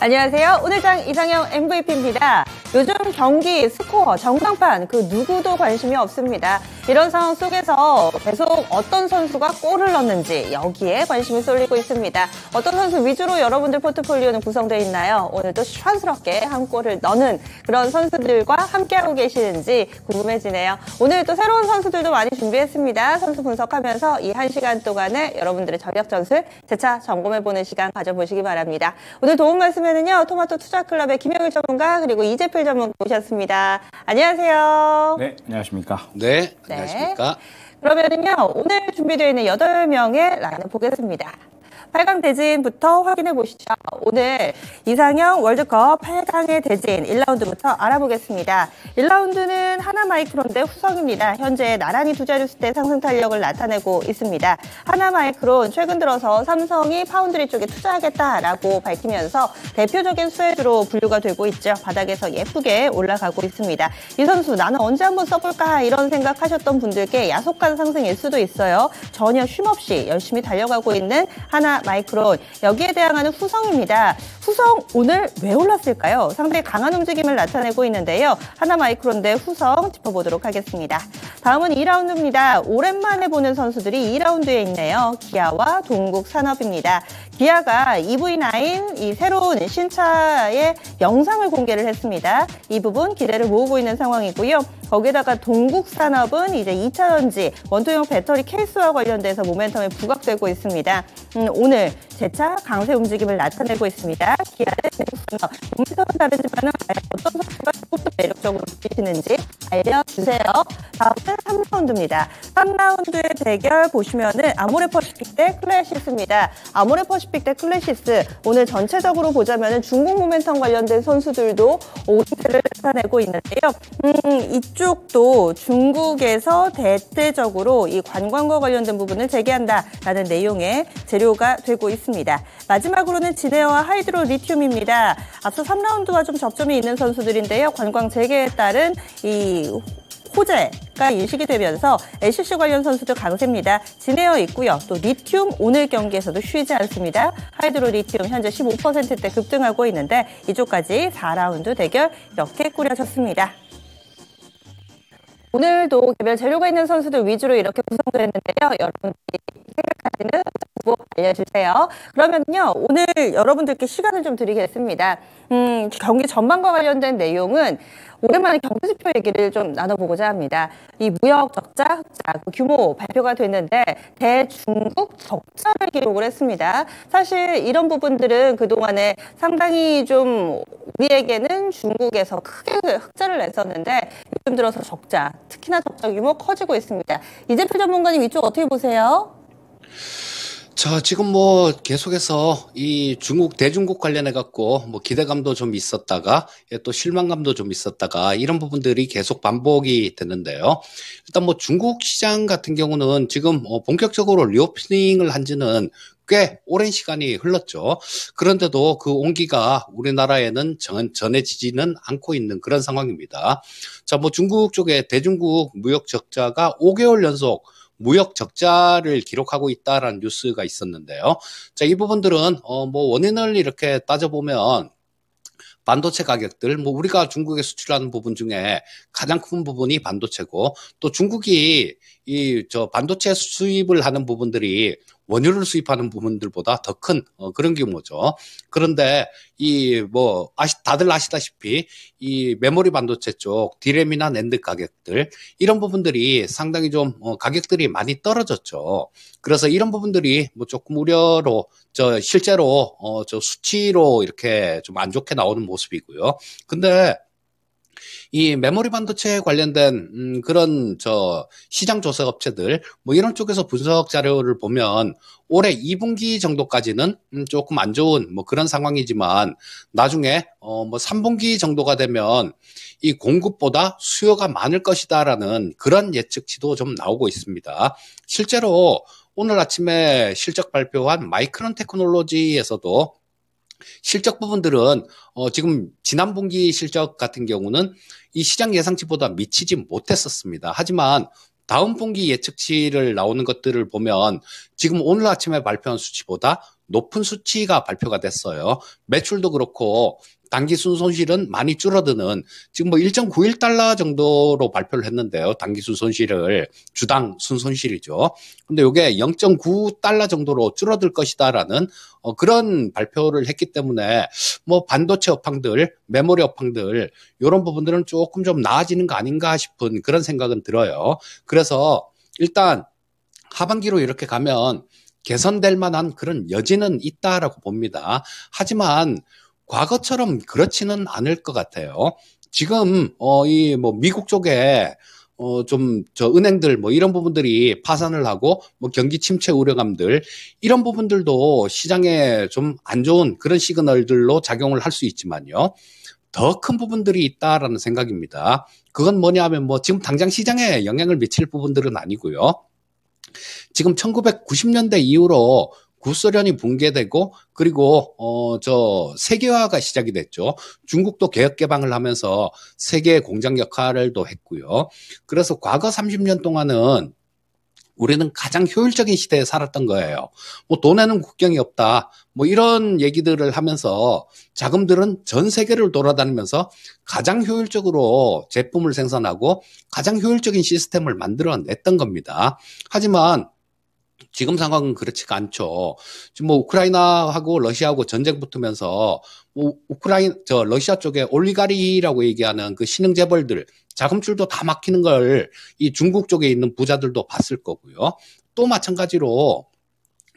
안녕하세요. 오늘장 이상형 MVP입니다. 요즘 경기, 스코어, 전광판 그 누구도 관심이 없습니다. 이런 상황 속에서 계속 어떤 선수가 골을 넣는지 여기에 관심이 쏠리고 있습니다. 어떤 선수 위주로 여러분들 포트폴리오는 구성되어 있나요? 오늘도 시원스럽게 한 골을 넣는 그런 선수들과 함께하고 계시는지 궁금해지네요. 오늘 또 새로운 선수들도 많이 준비했습니다. 선수 분석하면서 이 1시간 동안에 여러분들의 전력 전술 재차 점검해보는 시간 가져보시기 바랍니다. 오늘 도움 말씀에는요, 토마토 투자클럽의 김영일 전문가 그리고 이재필 전문가 모셨습니다. 안녕하세요. 네, 안녕하십니까. 네, 안녕하십니까. 그러면은요, 오늘 준비되어 있는 8명의 라인을 보겠습니다. 8강 대진부터 확인해 보시죠. 오늘 이상형 월드컵 8강의 대진 1라운드부터 알아보겠습니다. 1라운드는 하나마이크론대 후성입니다. 현재 나란히 두 자릿수대 상승 탄력을 나타내고 있습니다. 하나마이크론 최근 들어서 삼성이 파운드리 쪽에 투자하겠다라고 밝히면서 대표적인 수혜주로 분류가 되고 있죠. 바닥에서 예쁘게 올라가고 있습니다. 이 선수 나는 언제 한번 써볼까 이런 생각하셨던 분들께 야속한 상승일 수도 있어요. 전혀 쉼없이 열심히 달려가고 있는 하나마이크론, 여기에 대항하는 후성입니다. 후성 오늘 왜 올랐을까요? 상당히 강한 움직임을 나타내고 있는데요. 하나마이크론 대 후성 짚어보도록 하겠습니다. 다음은 2라운드입니다. 오랜만에 보는 선수들이 2라운드에 있네요. 기아와 동국산업입니다. 기아가 EV9 이 새로운 신차의 영상을 공개를 했습니다. 이 부분 기대를 모으고 있는 상황이고요. 거기다가 동국산업은 이제 2차 전지 원통형 배터리 케이스와 관련돼서 모멘텀이 부각되고 있습니다. 오늘 재차 강세 움직임을 나타내고 있습니다. 기아의 동국산업, 동시서는 다르지만 어떤 선수가 조금 더 매력적으로 느끼시는지 알려주세요. 다음은 3라운드입니다. 3라운드의 대결 보시면은 아모레퍼시픽 대 클래시스입니다. 아모레퍼시픽 대 클래시스, 오늘 전체적으로 보자면은 중국 모멘텀 관련된 선수들도 오승세를 나타내고 있는데요. 이쪽도 중국에서 대대적으로 이 관광과 관련된 부분을 재개한다라는 내용의 재료가 되고 있습니다. 마지막으로는 지네어와 하이드로 리튬입니다. 앞서 3라운드와 좀 접점이 있는 선수들인데요. 관광 재개에 따른 이 호재가 인식이 되면서 LCC 관련 선수들 강세입니다. 지네어 있고요. 또 리튬 오늘 경기에서도 쉬지 않습니다. 하이드로 리튬 현재 15%대 급등하고 있는데 이쪽까지 4라운드 대결 이렇게 꾸려졌습니다. 오늘도 개별 재료가 있는 선수들 위주로 이렇게 구성되어 있는데요. 여러분들이 생각하시는 후보 알려주세요. 그러면요, 오늘 여러분들께 시간을 좀 드리겠습니다. 경기 전반과 관련된 내용은 오랜만에 경제지표 얘기를 좀 나눠보고자 합니다. 이 무역 적자, 흑자, 그 규모 발표가 됐는데 대중국 적자를 기록을 했습니다. 사실 이런 부분들은 그동안에 상당히 좀 우리에게는 중국에서 크게 흑자를 냈었는데 요즘 들어서 적자, 특히나 적자 규모 커지고 있습니다. 이재필 전문가님 이쪽 어떻게 보세요? 자, 지금 계속해서 이 대중국 관련해갖고 기대감도 좀 있었다가 또 실망감도 좀 있었다가 이런 부분들이 계속 반복이 됐는데요. 일단 중국 시장 같은 경우는 지금 본격적으로 리오프닝을 한 지는 꽤 오랜 시간이 흘렀죠. 그런데도 그 온기가 우리나라에는 전해지지는 않고 있는 그런 상황입니다. 자, 중국 쪽에 대중국 무역 적자가 5개월 연속 무역 적자를 기록하고 있다라는 뉴스가 있었는데요. 자, 이 부분들은 원인을 이렇게 따져보면 반도체 가격들, 우리가 중국에 수출하는 부분 중에 가장 큰 부분이 반도체고, 또 중국이 반도체 수입을 하는 부분들이 원유를 수입하는 부분들보다 더 큰 그런 규모죠. 그런데 다들 아시다시피 이 메모리 반도체 쪽 디램이나 낸드 가격들, 이런 부분들이 상당히 좀 가격들이 많이 떨어졌죠. 그래서 이런 부분들이 조금 우려로 실제로 수치로 이렇게 좀 안 좋게 나오는 모습이고요. 근데 이 메모리 반도체에 관련된 그런 시장 조사 업체들 이런 쪽에서 분석 자료를 보면 올해 2분기 정도까지는 조금 안 좋은 그런 상황이지만 나중에 3분기 정도가 되면 이 공급보다 수요가 많을 것이다라는 그런 예측치도 좀 나오고 있습니다. 실제로 오늘 아침에 실적 발표한 마이크론 테크놀로지에서도 실적 부분들은 지금 지난 분기 실적 같은 경우는 이 시장 예상치보다 미치지 못했었습니다. 하지만 다음 분기 예측치를 나오는 것들을 보면 지금 오늘 아침에 발표한 수치보다 높은 수치가 발표가 됐어요. 매출도 그렇고 단기 순손실은 많이 줄어드는 지금 뭐 1.91달러 정도로 발표를 했는데요. 단기 순손실을 주당 순손실이죠. 근데 이게 0.9달러 정도로 줄어들 것이다라는 그런 발표를 했기 때문에 뭐 반도체 업황들, 메모리 업황들 이런 부분들은 조금 좀 나아지는 거 아닌가 싶은 그런 생각은 들어요. 그래서 일단 하반기로 이렇게 가면 개선될 만한 그런 여지는 있다라고 봅니다. 하지만 과거처럼 그렇지는 않을 것 같아요. 지금 이 뭐 미국 쪽에 좀 저 은행들 뭐 이런 부분들이 파산을 하고 뭐 경기 침체 우려감들 이런 부분들도 시장에 좀 안 좋은 그런 시그널들로 작용을 할 수 있지만요. 더 큰 부분들이 있다라는 생각입니다. 그건 뭐냐면 뭐 지금 당장 시장에 영향을 미칠 부분들은 아니고요. 지금 1990년대 이후로 구소련이 붕괴되고 그리고 저 세계화가 시작이 됐죠. 중국도 개혁 개방을 하면서 세계 공장 역할을 또 했고요. 그래서 과거 30년 동안은 우리는 가장 효율적인 시대에 살았던 거예요. 뭐 돈에는 국경이 없다. 뭐 이런 얘기들을 하면서 자금들은 전 세계를 돌아다니면서 가장 효율적으로 제품을 생산하고 가장 효율적인 시스템을 만들어냈던 겁니다. 하지만 지금 상황은 그렇지가 않죠. 지금 뭐 우크라이나하고 러시아하고 전쟁 붙으면서 뭐 러시아 쪽에 올리가리라고 얘기하는 그 신흥 재벌들 자금줄도 다 막히는 걸 이 중국 쪽에 있는 부자들도 봤을 거고요. 또 마찬가지로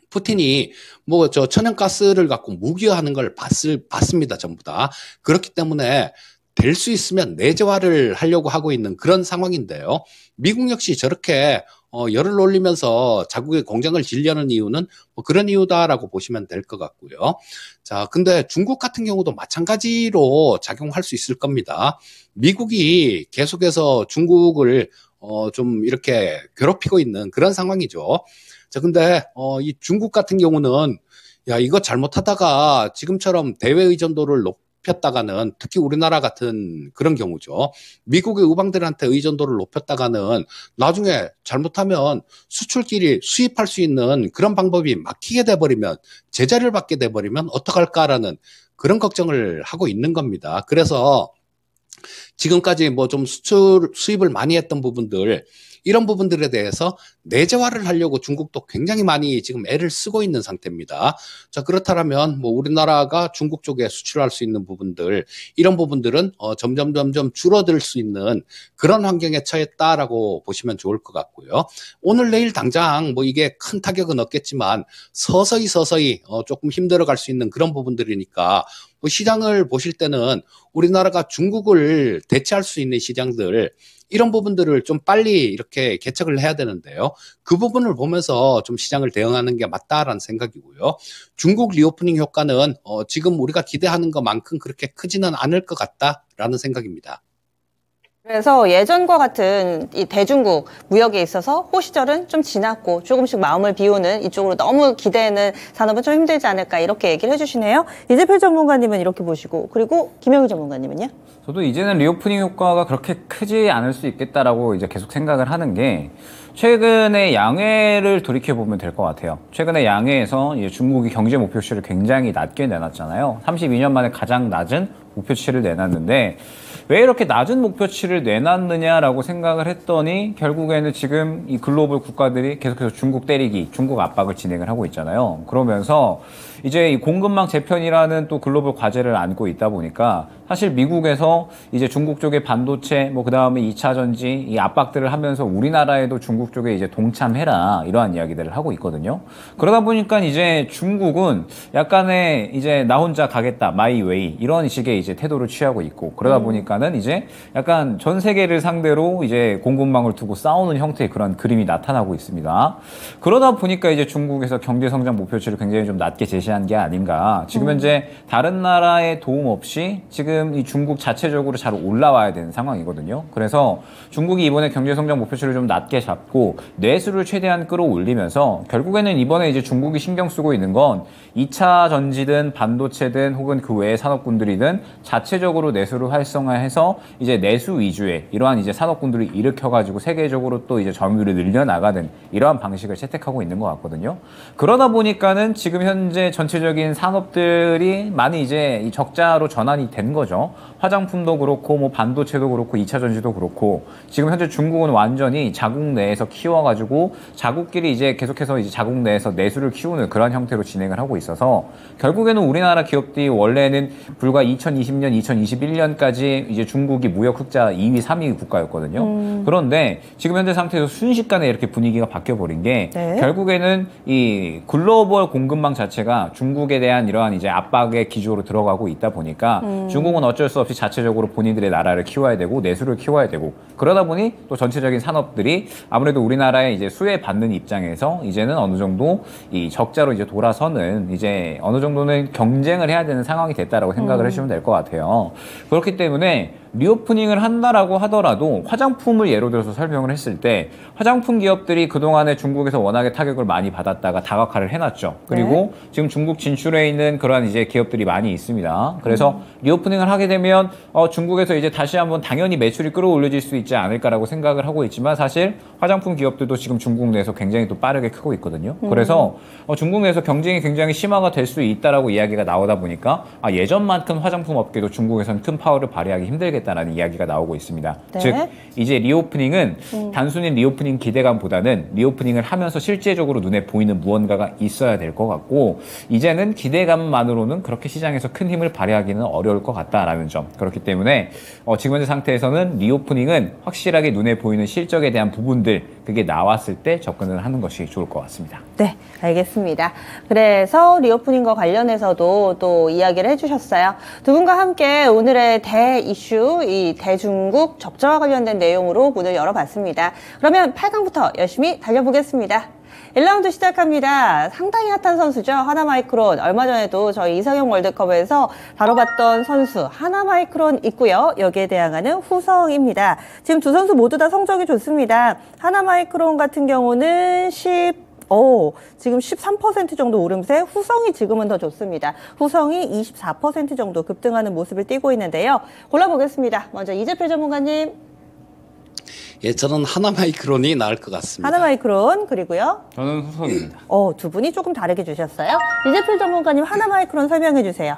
푸틴이 뭐 저 천연가스를 갖고 무기화하는 걸 봤습니다. 전부 다. 그렇기 때문에 될 수 있으면 내재화를 하려고 하고 있는 그런 상황인데요. 미국 역시 저렇게 열을 올리면서 자국의 공장을 지려는 이유는 뭐 그런 이유다라고 보시면 될 것 같고요. 자, 근데 중국 같은 경우도 마찬가지로 작용할 수 있을 겁니다. 미국이 계속해서 중국을 좀 이렇게 괴롭히고 있는 그런 상황이죠. 자, 근데 이 중국 같은 경우는 야, 이거 잘못하다가 지금처럼 대외 의존도를 높였다가는 특히 우리나라 같은 그런 경우죠. 미국의 의방들한테 의존도를 높였다가는 나중에 잘못하면 수출길이 수입할 수 있는 그런 방법이 막히게 돼버리면 제재를 받게 돼버리면 어떡할까라는 그런 걱정을 하고 있는 겁니다. 그래서 지금까지 뭐 좀 수입을 많이 했던 부분들 이런 부분들에 대해서 내재화를 하려고 중국도 굉장히 많이 지금 애를 쓰고 있는 상태입니다. 자, 그렇다면 뭐 우리나라가 중국 쪽에 수출할 수 있는 부분들 이런 부분들은 점점 줄어들 수 있는 그런 환경에 처했다라고 보시면 좋을 것 같고요. 오늘 내일 당장 뭐 이게 큰 타격은 없겠지만 서서히 조금 힘들어갈 수 있는 그런 부분들이니까 뭐 시장을 보실 때는 우리나라가 중국을 대체할 수 있는 시장들 이런 부분들을 좀 빨리 이렇게 개척을 해야 되는데요. 그 부분을 보면서 좀 시장을 대응하는 게 맞다라는 생각이고요. 중국 리오프닝 효과는 지금 우리가 기대하는 것만큼 그렇게 크지는 않을 것 같다라는 생각입니다. 그래서 예전과 같은 이 대중국 무역에 있어서 호시절은 좀 지났고 조금씩 마음을 비우는 이쪽으로 너무 기대는 산업은 좀 힘들지 않을까 이렇게 얘기를 해주시네요. 이재필 전문가님은 이렇게 보시고 그리고 김영희 전문가님은요? 저도 이제는 리오프닝 효과가 그렇게 크지 않을 수 있겠다라고 이제 계속 생각을 하는 게 최근에 양회를 돌이켜보면 될 것 같아요. 최근에 양회에서 이제 중국이 경제 목표치를 굉장히 낮게 내놨잖아요. 32년 만에 가장 낮은 목표치를 내놨는데 왜 이렇게 낮은 목표치를 내놨느냐라고 생각을 했더니 결국에는 지금 이 글로벌 국가들이 계속해서 중국 때리기, 중국 압박을 진행을 하고 있잖아요. 그러면서 이제 이 공급망 재편이라는 또 글로벌 과제를 안고 있다 보니까 사실 미국에서 이제 중국 쪽의 반도체, 뭐 그 다음에 2차 전지 이 압박들을 하면서 우리나라에도 중국 쪽에 이제 동참해라 이러한 이야기들을 하고 있거든요. 그러다 보니까 이제 중국은 약간의 이제 나 혼자 가겠다, 마이 웨이 이런 식의 이제 태도를 취하고 있고 그러다 보니까는 이제 약간 전 세계를 상대로 이제 공급망을 두고 싸우는 형태의 그런 그림이 나타나고 있습니다. 그러다 보니까 이제 중국에서 경제 성장 목표치를 굉장히 좀 낮게 제시한 게 아닌가. 지금 현재 다른 나라의 도움 없이 지금 지금 이 중국 자체적으로 잘 올라와야 되는 상황이거든요. 그래서 중국이 이번에 경제성장 목표치를 좀 낮게 잡고 내수를 최대한 끌어올리면서 결국에는 이번에 이제 중국이 신경 쓰고 있는 건 2차 전지든 반도체든 혹은 그 외의 산업군들이든 자체적으로 내수를 활성화해서 이제 내수 위주의 이러한 이제 산업군들을 일으켜가지고 세계적으로 또 이제 점유율을 늘려나가는 이러한 방식을 채택하고 있는 것 같거든요. 그러다 보니까는 지금 현재 전체적인 산업들이 많이 이제 이 적자로 전환이 된 거죠. 화장품도 그렇고 뭐 반도체도 그렇고 2차 전지도 그렇고 지금 현재 중국은 완전히 자국 내에서 키워가지고 자국끼리 이제 계속해서 이제 자국 내에서 내수를 키우는 그런 형태로 진행을 하고 있어서 결국에는 우리나라 기업들이 원래는 불과 2020년, 2021년까지 이제 중국이 무역 흑자 2위, 3위 국가였거든요. 그런데 지금 현재 상태에서 순식간에 이렇게 분위기가 바뀌어버린 게 네. 결국에는 이 글로벌 공급망 자체가 중국에 대한 이러한 이제 압박의 기조로 들어가고 있다 보니까 중국은 어쩔 수 없이 자체적으로 본인들의 나라를 키워야 되고 내수를 키워야 되고 그러다 보니 또 전체적인 산업들이 아무래도 우리나라에 이제 수혜받는 입장에서 이제는 어느 정도 이 적자로 이제 돌아서는 이제 어느 정도는 경쟁을 해야 되는 상황이 됐다라고 생각을 해주시면 될 것 같아요. 그렇기 때문에 리오프닝을 한다라고 하더라도 화장품을 예로 들어서 설명을 했을 때 화장품 기업들이 그동안에 중국에서 워낙에 타격을 많이 받았다가 다각화를 해놨죠. 그리고 네. 지금 중국 진출해 있는 그러한 이제 기업들이 많이 있습니다. 그래서 리오프닝을 하게 되면 중국에서 이제 다시 한번 당연히 매출이 끌어올려질 수 있지 않을까라고 생각을 하고 있지만 사실 화장품 기업들도 지금 중국 내에서 굉장히 또 빠르게 크고 있거든요. 그래서 중국 내에서 경쟁이 굉장히 심화가 될 수 있다라고 이야기가 나오다 보니까 예전만큼 화장품 업계도 중국에서는 큰 파워를 발휘하기 힘들겠다라는 이야기가 나오고 있습니다. 네. 즉 이제 리오프닝은 단순히 리오프닝 기대감보다는 리오프닝을 하면서 실제적으로 눈에 보이는 무언가가 있어야 될 것 같고 이제는 기대감만으로는 그렇게 시장에서 큰 힘을 발휘하기는 어려울 것 같다라는 점. 그렇기 때문에 지금 현재 상태에서는 리오프닝은 확실하게 눈에 보이는 실적에 대한 부분들 그게 나왔을 때 접근을 하는 것이 좋을 것 같습니다. 네, 알겠습니다. 그래서 리오프닝과 관련해서도 또 이야기를 해주셨어요. 두 분과 함께 오늘의 대 이슈, 이 대중국 적자와 관련된 내용으로 문을 열어봤습니다. 그러면 8강부터 열심히 달려보겠습니다. 1라운드 시작합니다. 상당히 핫한 선수죠. 하나마이크론. 얼마 전에도 저희 이상형 월드컵에서 다뤄봤던 선수 하나마이크론 있고요. 여기에 대항하는 후성입니다. 지금 두 선수 모두 다 성적이 좋습니다. 하나마이크론 같은 경우는 지금 13% 정도 오름세, 후성이 지금은 더 좋습니다. 후성이 24% 정도 급등하는 모습을 띠고 있는데요. 골라보겠습니다. 먼저 이재필 전문가님. 예, 저는 하나마이크론이 나을 것 같습니다. 하나마이크론, 그리고요. 저는 후성입니다. 두 분이 조금 다르게 주셨어요. 이재필 전문가님 하나마이크론 설명해 주세요.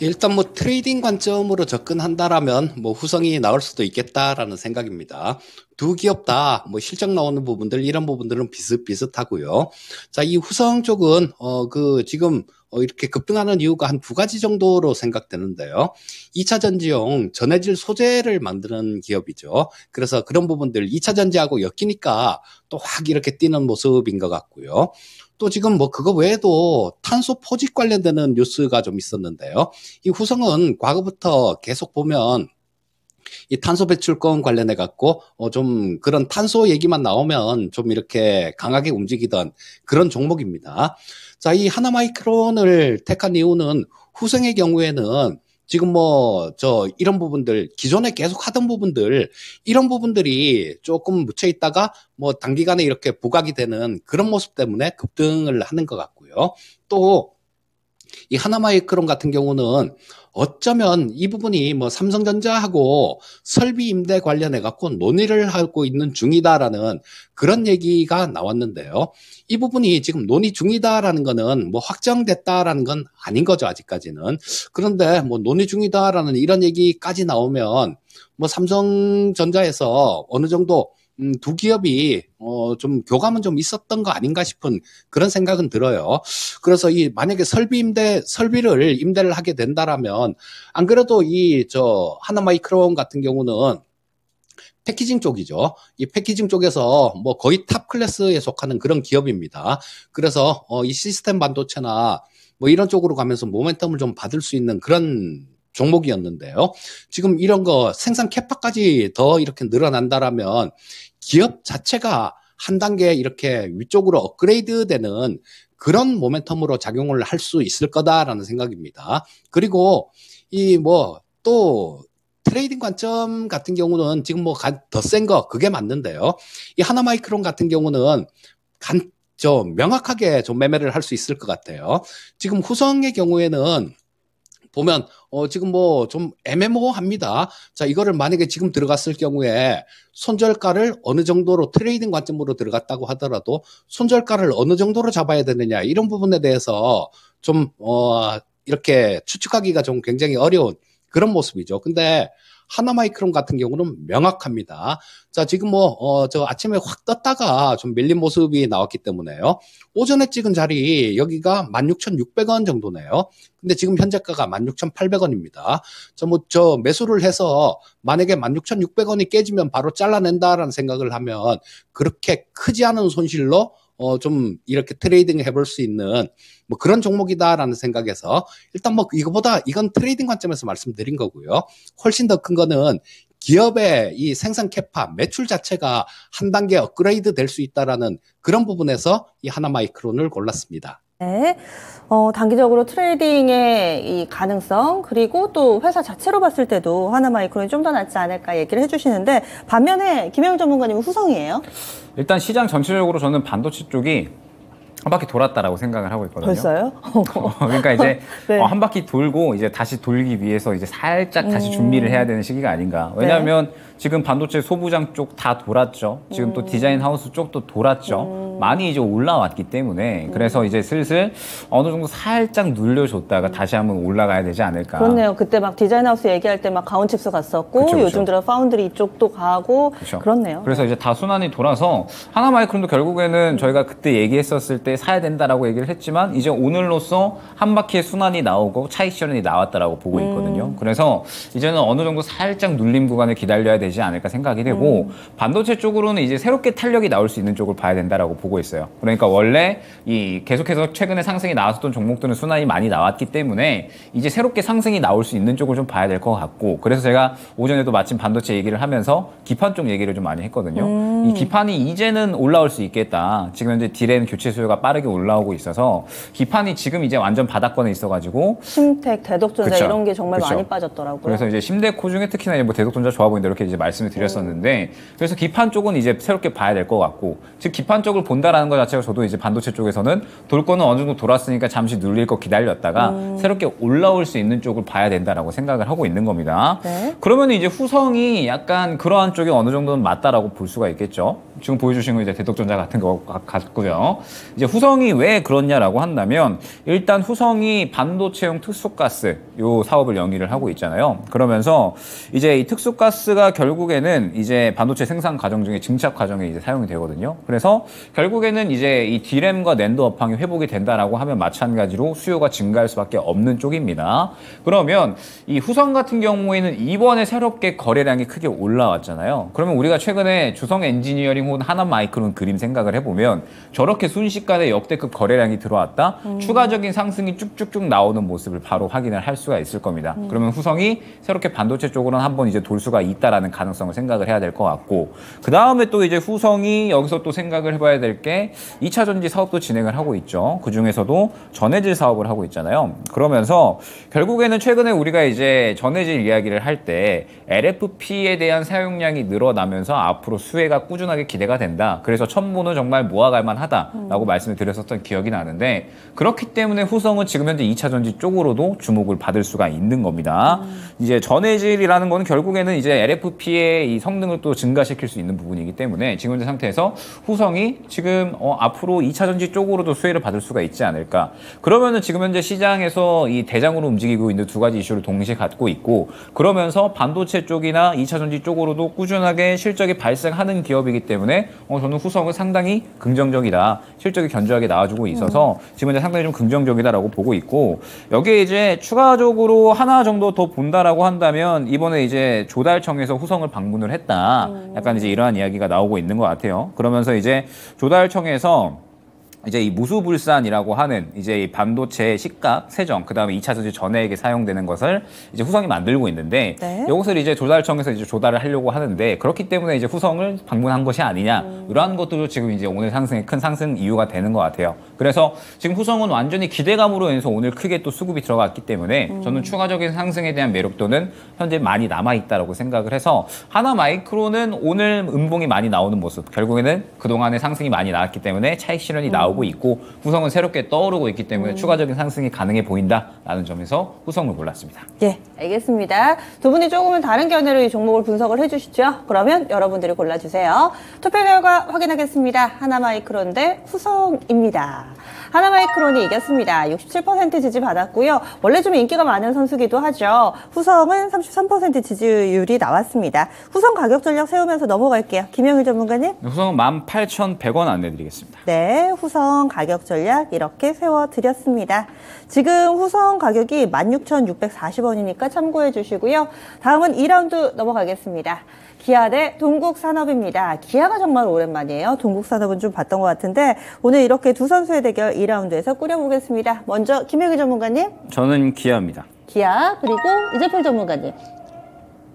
일단 뭐 트레이딩 관점으로 접근한다라면 뭐 후성이 나올 수도 있겠다라는 생각입니다. 두 기업 다 뭐 실적 나오는 부분들 이런 부분들은 비슷비슷하고요. 자, 이 후성 쪽은 지금 이렇게 급등하는 이유가 한 두 가지 정도로 생각되는데요. 2차 전지용 전해질 소재를 만드는 기업이죠. 그래서 그런 부분들 2차 전지하고 엮이니까 또 확 이렇게 뛰는 모습인 것 같고요. 또 지금 뭐 그거 외에도 탄소 포집 관련되는 뉴스가 좀 있었는데요. 이 후성은 과거부터 계속 보면 이 탄소 배출권 관련해 갖고 좀 그런 탄소 얘기만 나오면 좀 이렇게 강하게 움직이던 그런 종목입니다. 자, 이 하나마이크론을 택한 이유는 후성의 경우에는 지금 이런 부분들, 기존에 계속 하던 부분들, 이런 부분들이 조금 묻혀 있다가 단기간에 이렇게 부각이 되는 그런 모습 때문에 급등을 하는 것 같고요. 또, 이 하나마이크론 같은 경우는 어쩌면 이 부분이 삼성전자하고 설비 임대 관련해 갖고 논의를 하고 있는 중이다라는 그런 얘기가 나왔는데요. 이 부분이 지금 논의 중이다라는 거는 확정됐다라는 건 아닌 거죠, 아직까지는. 그런데 논의 중이다라는 이런 얘기까지 나오면 삼성전자에서 어느 정도 두 기업이 좀 교감은 좀 있었던 거 아닌가 싶은 그런 생각은 들어요. 그래서 만약에 설비를 임대를 하게 된다라면 안 그래도 하나마이크론 같은 경우는 패키징 쪽이죠. 이 패키징 쪽에서 거의 탑 클래스에 속하는 그런 기업입니다. 그래서 이 시스템 반도체나 이런 쪽으로 가면서 모멘텀을 좀 받을 수 있는 그런 종목이었는데요. 지금 이런 거 생산 캐파까지 더 이렇게 늘어난다라면 기업 자체가 한 단계 이렇게 위쪽으로 업그레이드 되는 그런 모멘텀으로 작용을 할 수 있을 거다라는 생각입니다. 그리고 이 뭐 또 트레이딩 관점 같은 경우는 지금 뭐 더 센 거 그게 맞는데요. 이 하나마이크론 같은 경우는 좀 명확하게 좀 매매를 할 수 있을 것 같아요. 지금 후성의 경우에는 보면 지금 뭐 좀 애매모호합니다. 자, 이거를 만약에 지금 들어갔을 경우에 손절가를 어느 정도로 트레이딩 관점으로 들어갔다고 하더라도 손절가를 어느 정도로 잡아야 되느냐 이런 부분에 대해서 좀 이렇게 추측하기가 좀 굉장히 어려운 그런 모습이죠. 근데 하나마이크론 같은 경우는 명확합니다. 자, 지금 저 아침에 확 떴다가 좀 밀린 모습이 나왔기 때문에요. 오전에 찍은 자리, 여기가 16,600원 정도네요. 근데 지금 현재가가 16,800원입니다. 저 매수를 해서 만약에 16,600원이 깨지면 바로 잘라낸다라는 생각을 하면 그렇게 크지 않은 손실로 좀 이렇게 트레이딩 해볼 수 있는 뭐 그런 종목이다라는 생각에서 일단 뭐 이건 트레이딩 관점에서 말씀드린 거고요. 훨씬 더 큰 거는 기업의 이 생산 캐파, 매출 자체가 한 단계 업그레이드 될 수 있다라는 그런 부분에서 이 하나마이크론을 골랐습니다. 네. 단기적으로 트레이딩의 이 가능성, 그리고 또 회사 자체로 봤을 때도 하나마이크론이 좀 더 낫지 않을까 얘기를 해주시는데, 반면에 김영 전문가님은 후성이에요? 일단 시장 전체적으로 저는 반도체 쪽이 한 바퀴 돌았다라고 생각을 하고 있거든요. 벌써요? 그러니까 이제 네. 한 바퀴 돌고 이제 다시 돌기 위해서 이제 살짝 다시 준비를 해야 되는 시기가 아닌가. 왜냐하면 지금 반도체 소부장 쪽 다 돌았죠. 지금 또 디자인 하우스 쪽도 돌았죠. 많이 이제 올라왔기 때문에 그래서 이제 슬슬 어느 정도 살짝 눌려줬다가 다시 한번 올라가야 되지 않을까. 그렇네요. 그때 막 디자인 하우스 얘기할 때 막 가온칩스 갔었고, 그쵸. 요즘 들어 파운드리 이쪽도 가고, 그쵸. 그렇네요. 그래서 이제 다 순환이 돌아서 하나마이크론도 결국에는 저희가 그때 얘기했었을 때 사야 된다라고 얘기를 했지만 이제 오늘로써 한 바퀴의 순환이 나오고 차익 실현이 나왔다라고 보고 있거든요. 그래서 이제는 어느 정도 살짝 눌림 구간을 기다려야 되지 않을까 생각이 되고 반도체 쪽으로는 이제 새롭게 탄력이 나올 수 있는 쪽을 봐야 된다라고 보고 있어요. 그러니까 원래 이 계속해서 최근에 상승이 나왔었던 종목들은 순환이 많이 나왔기 때문에 이제 새롭게 상승이 나올 수 있는 쪽을 좀 봐야 될 것 같고, 그래서 제가 오전에도 마침 반도체 얘기를 하면서 기판 쪽 얘기를 좀 많이 했거든요. 이 기판이 이제는 올라올 수 있겠다. 지금 현재 디램 교체 수요가 빠르게 올라오고 있어서 기판이 지금 이제 완전 바닥권에 있어가지고 심텍, 대덕전자 그쵸. 이런 게 정말 그쵸. 많이 빠졌더라고요. 그래서 이제 심대코 중에 특히나 이제 뭐 대덕전자 좋아 보인다 이렇게 이제 말씀을 드렸었는데, 그래서 기판 쪽은 이제 새롭게 봐야 될 것 같고, 즉 기판 쪽을 본다라는 것 자체가 저도 이제 반도체 쪽에서는 돌 거는 어느 정도 돌았으니까 잠시 눌릴 거 기다렸다가 새롭게 올라올 수 있는 쪽을 봐야 된다라고 생각을 하고 있는 겁니다. 네. 그러면 이제 후성이 약간 그러한 쪽이 어느 정도는 맞다라고 볼 수가 있겠죠. 지금 보여주신 건 이제 대덕전자 같은 거 같고요. 이제 후성이 왜 그렇냐라고 한다면, 일단 후성이 반도체용 특수가스 요 사업을 영위를 하고 있잖아요. 그러면서 이제 이 특수가스가 결국에는 이제 반도체 생산 과정 중에 증착 과정에 이제 사용이 되거든요. 그래서 결국에는 이제 이 D램과 낸드 업황이 회복이 된다라고 하면 마찬가지로 수요가 증가할 수밖에 없는 쪽입니다. 그러면 이 후성 같은 경우에는 이번에 새롭게 거래량이 크게 올라왔잖아요. 그러면 우리가 최근에 주성 엔지니어링 혹은 하나마이크론 그림 생각을 해보면 저렇게 순식간에 역대급 거래량이 들어왔다, 추가적인 상승이 쭉쭉쭉 나오는 모습을 바로 확인을 할 수가 있을 겁니다. 그러면 후성이 새롭게 반도체 쪽으로는 한번 이제 돌 수가 있다라는 가능성을 생각을 해야 될 것 같고, 그 다음에 또 이제 후성이 여기서 또 생각을 해봐야 될 게 2차 전지 사업도 진행을 하고 있죠. 그 중에서도 전해질 사업을 하고 있잖아요. 그러면서 결국에는 최근에 우리가 이제 전해질 이야기를 할 때 LFP에 대한 사용량이 늘어나면서 앞으로 수혜가 꾸준하게 기대가 된다. 그래서 첨보는 정말 모아갈 만하다라고 말씀을 드렸었던 기억이 나는데, 그렇기 때문에 후성은 지금 현재 2차 전지 쪽으로도 주목을 받을 수가 있는 겁니다. 이제 전해질이라는 거는 결국에는 이제 LFP의 이 성능을 또 증가시킬 수 있는 부분이기 때문에 지금 현재 상태에서 후성이 지금 앞으로 2차 전지 쪽으로도 수혜를 받을 수가 있지 않을까. 그러면은 지금 현재 시장에서 이 대장으로 움직이고 있는 두 가지 이슈를 동시에 갖고 있고, 그러면서 반도체 쪽이나 2차 전지 쪽으로도 꾸준하게 실적이 발생하는 기업이기 때문에 저는 후성은 상당히 긍정적이다. 실적이 견조하게 나와주고 있어서 지금 현재 상당히 좀 긍정적이다라고 보고 있고, 여기에 이제 추가적으로 하나 정도 더 본다라고 한다면 이번에 이제 조달청에서 후성을 방문을 했다. 약간 이제 이러한 이야기가 나오고 있는 것 같아요. 그러면서 이제 조달청에서 이제 이 무수불산이라고 하는 이제 이 반도체 식각, 세정, 그 다음에 2차 전지 전해액에 사용되는 것을 이제 후성이 만들고 있는데 네. 이것을 이제 조달청에서 이제 조달을 하려고 하는데 그렇기 때문에 이제 후성을 방문한 것이 아니냐 이러한 것들도 지금 이제 오늘 상승에 큰 상승 이유가 되는 것 같아요. 그래서 지금 후성은 완전히 기대감으로 인해서 오늘 크게 또 수급이 들어갔기 때문에 저는 추가적인 상승에 대한 매력도는 현재 많이 남아 있다라고 생각을 해서 하나마이크로는 오늘 음봉이 많이 나오는 모습, 결국에는 그동안의 상승이 많이 나왔기 때문에 차익 실현이 나오고 있고 후성은 새롭게 떠오르고 있기 때문에 추가적인 상승이 가능해 보인다라는 점에서 후성을 골랐습니다. 예, 알겠습니다. 두 분이 조금은 다른 견해로 이 종목을 분석을 해주시죠. 그러면 여러분들이 골라주세요. 투표 결과 확인하겠습니다. 하나마이크론 대 후성입니다. 하나마이크론이 이겼습니다. 67% 지지 받았고요. 원래 좀 인기가 많은 선수기도 하죠. 후성은 33% 지지율이 나왔습니다. 후성 가격 전략 세우면서 넘어갈게요. 김영일 전문가님. 후성은 18,100원 안내드리겠습니다. 네, 후성 가격 전략 이렇게 세워드렸습니다. 지금 후성 가격이 16,640원이니까 참고해 주시고요. 다음은 2라운드 넘어가겠습니다. 기아 대 동국산업입니다. 기아가 정말 오랜만이에요. 동국산업은 좀 봤던 것 같은데 오늘 이렇게 두 선수의 대결 2라운드에서 꾸려보겠습니다. 먼저 김영희 전문가님. 저는 기아입니다. 기아 그리고 이재필 전문가님.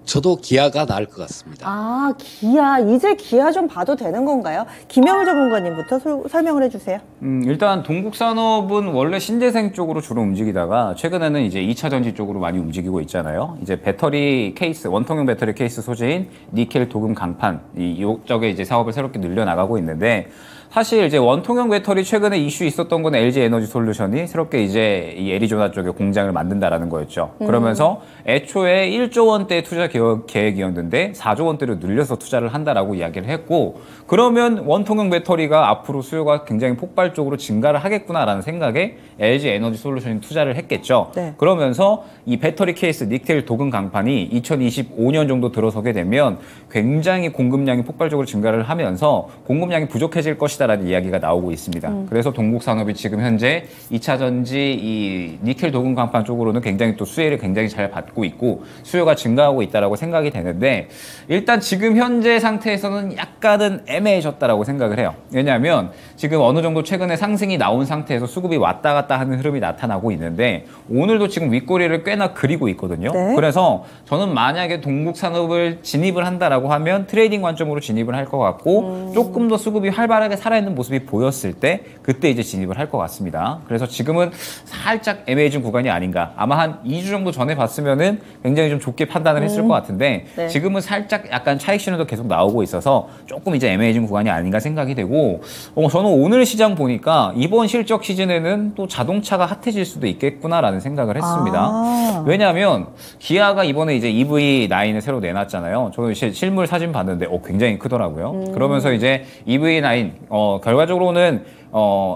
저도 기아가 나을 것 같습니다. 아, 기아. 이제 기아 좀 봐도 되는 건가요? 김영희 전문가님부터 설명을 해주세요. 일단 동국산업은 원래 신재생 쪽으로 주로 움직이다가 최근에는 이제 2차 전지 쪽으로 많이 움직이고 있잖아요. 이제 배터리 케이스, 원통형 배터리 케이스 소재인 니켈, 도금, 강판 이쪽에 이제 사업을 새롭게 늘려나가고 있는데 사실 이제 원통형 배터리 최근에 이슈 있었던 건 LG 에너지 솔루션이 새롭게 이제 이 애리조나 쪽에 공장을 만든다라는 거였죠. 그러면서 애초에 1조 원대 투자 계획이었는데 4조 원대로 늘려서 투자를 한다라고 이야기를 했고 그러면 원통형 배터리가 앞으로 수요가 굉장히 폭발적으로 증가를 하겠구나라는 생각에 LG 에너지 솔루션이 투자를 했겠죠. 네. 그러면서 이 배터리 케이스 니켈 도금 강판이 2025년 정도 들어서게 되면 굉장히 공급량이 폭발적으로 증가를 하면서 공급량이 부족해질 것이다라는 이야기가 나오고 있습니다. 그래서 동국산업이 지금 현재 2차 전지 이 니켈 도금 강판 쪽으로는 굉장히 또 수혜를 굉장히 잘 받고 있고 수요가 증가하고 있다라고 생각이 되는데 일단 지금 현재 상태에서는 약간은 애매해졌다라고 생각을 해요. 왜냐하면 지금 어느 정도 최근에 상승이 나온 상태에서 수급이 왔다 갔다 하는 흐름이 나타나고 있는데 오늘도 지금 윗꼬리를 꽤나 그리고 있거든요. 네. 그래서 저는 만약에 동국산업을 진입을 한다라고 하면 트레이딩 관점으로 진입을 할 것 같고 조금 더 수급이 활발하게 살아있는 모습이 보였을 때 그때 이제 진입을 할 것 같습니다. 그래서 지금은 살짝 애매해진 구간이 아닌가. 아마 한 2주 정도 전에 봤으면은 굉장히 좀 좋게 판단을 했을 것 같은데 네. 지금은 살짝 약간 차익 신호도 계속 나오고 있어서 조금 이제 애매해진 구간이 아닌가 생각이 되고 저는 오늘 시장 보니까 이번 실적 시즌에는 또 자동차가 핫해질 수도 있겠구나라는 생각을 했습니다. 아. 왜냐하면 기아가 이번에 이제 EV9을 새로 내놨잖아요. 저는 실물 사진 봤는데 굉장히 크더라고요. 그러면서 이제 EV9 결과적으로는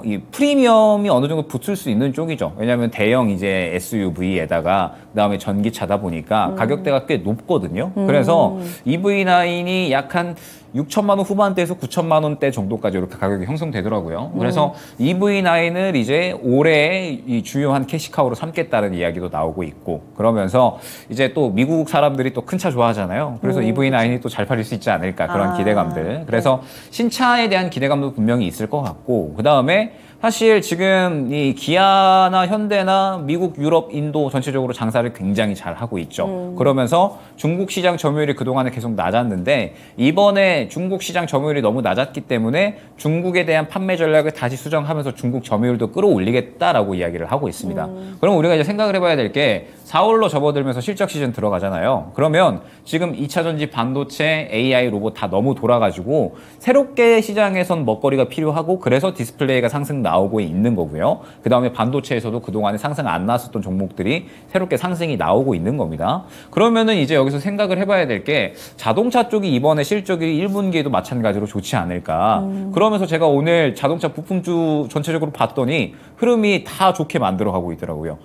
이 프리미엄이 어느 정도 붙을 수 있는 쪽이죠. 왜냐하면 대형 이제 SUV에다가 그다음에 전기차다 보니까 가격대가 꽤 높거든요. 그래서 EV9이 약 한 6천만 원 후반대에서 9천만 원대 정도까지 이렇게 가격이 형성되더라고요. 그래서 EV9을 이제 올해 이 주요한 캐시카우로 삼겠다는 이야기도 나오고 있고 그러면서 이제 또 미국 사람들이 또 큰 차 좋아하잖아요. 그래서 EV9이 또 잘 팔릴 수 있지 않을까 그런 기대감들. 그래서 신차에 대한 기대감도 분명히 있을 것 같고 그 다음에 사실 지금 이 기아나 현대나 미국, 유럽, 인도 전체적으로 장사를 굉장히 잘 하고 있죠. 그러면서 중국 시장 점유율이 그동안에 계속 낮았는데 이번에 중국 시장 점유율이 너무 낮았기 때문에 중국에 대한 판매 전략을 다시 수정하면서 중국 점유율도 끌어올리겠다라고 이야기를 하고 있습니다. 그럼 우리가 이제 생각을 해봐야 될 게 4월로 접어들면서 실적 시즌 들어가잖아요. 그러면 지금 2차 전지 반도체, AI, 로봇 다 너무 돌아가지고 새롭게 시장에선 먹거리가 필요하고 그래서 디스플레이가 상승 나오고 있는 거고요. 그 다음에 반도체에서도 그동안에 상승 안 나왔었던 종목들이 새롭게 상승이 나오고 있는 겁니다. 그러면은 이제 여기서 생각을 해봐야 될 게 자동차 쪽이 이번에 실적이 1분기에도 마찬가지로 좋지 않을까. 그러면서 제가 오늘 자동차 부품주 전체적으로 봤더니 흐름이 다 좋게 만들어가고 있더라고요.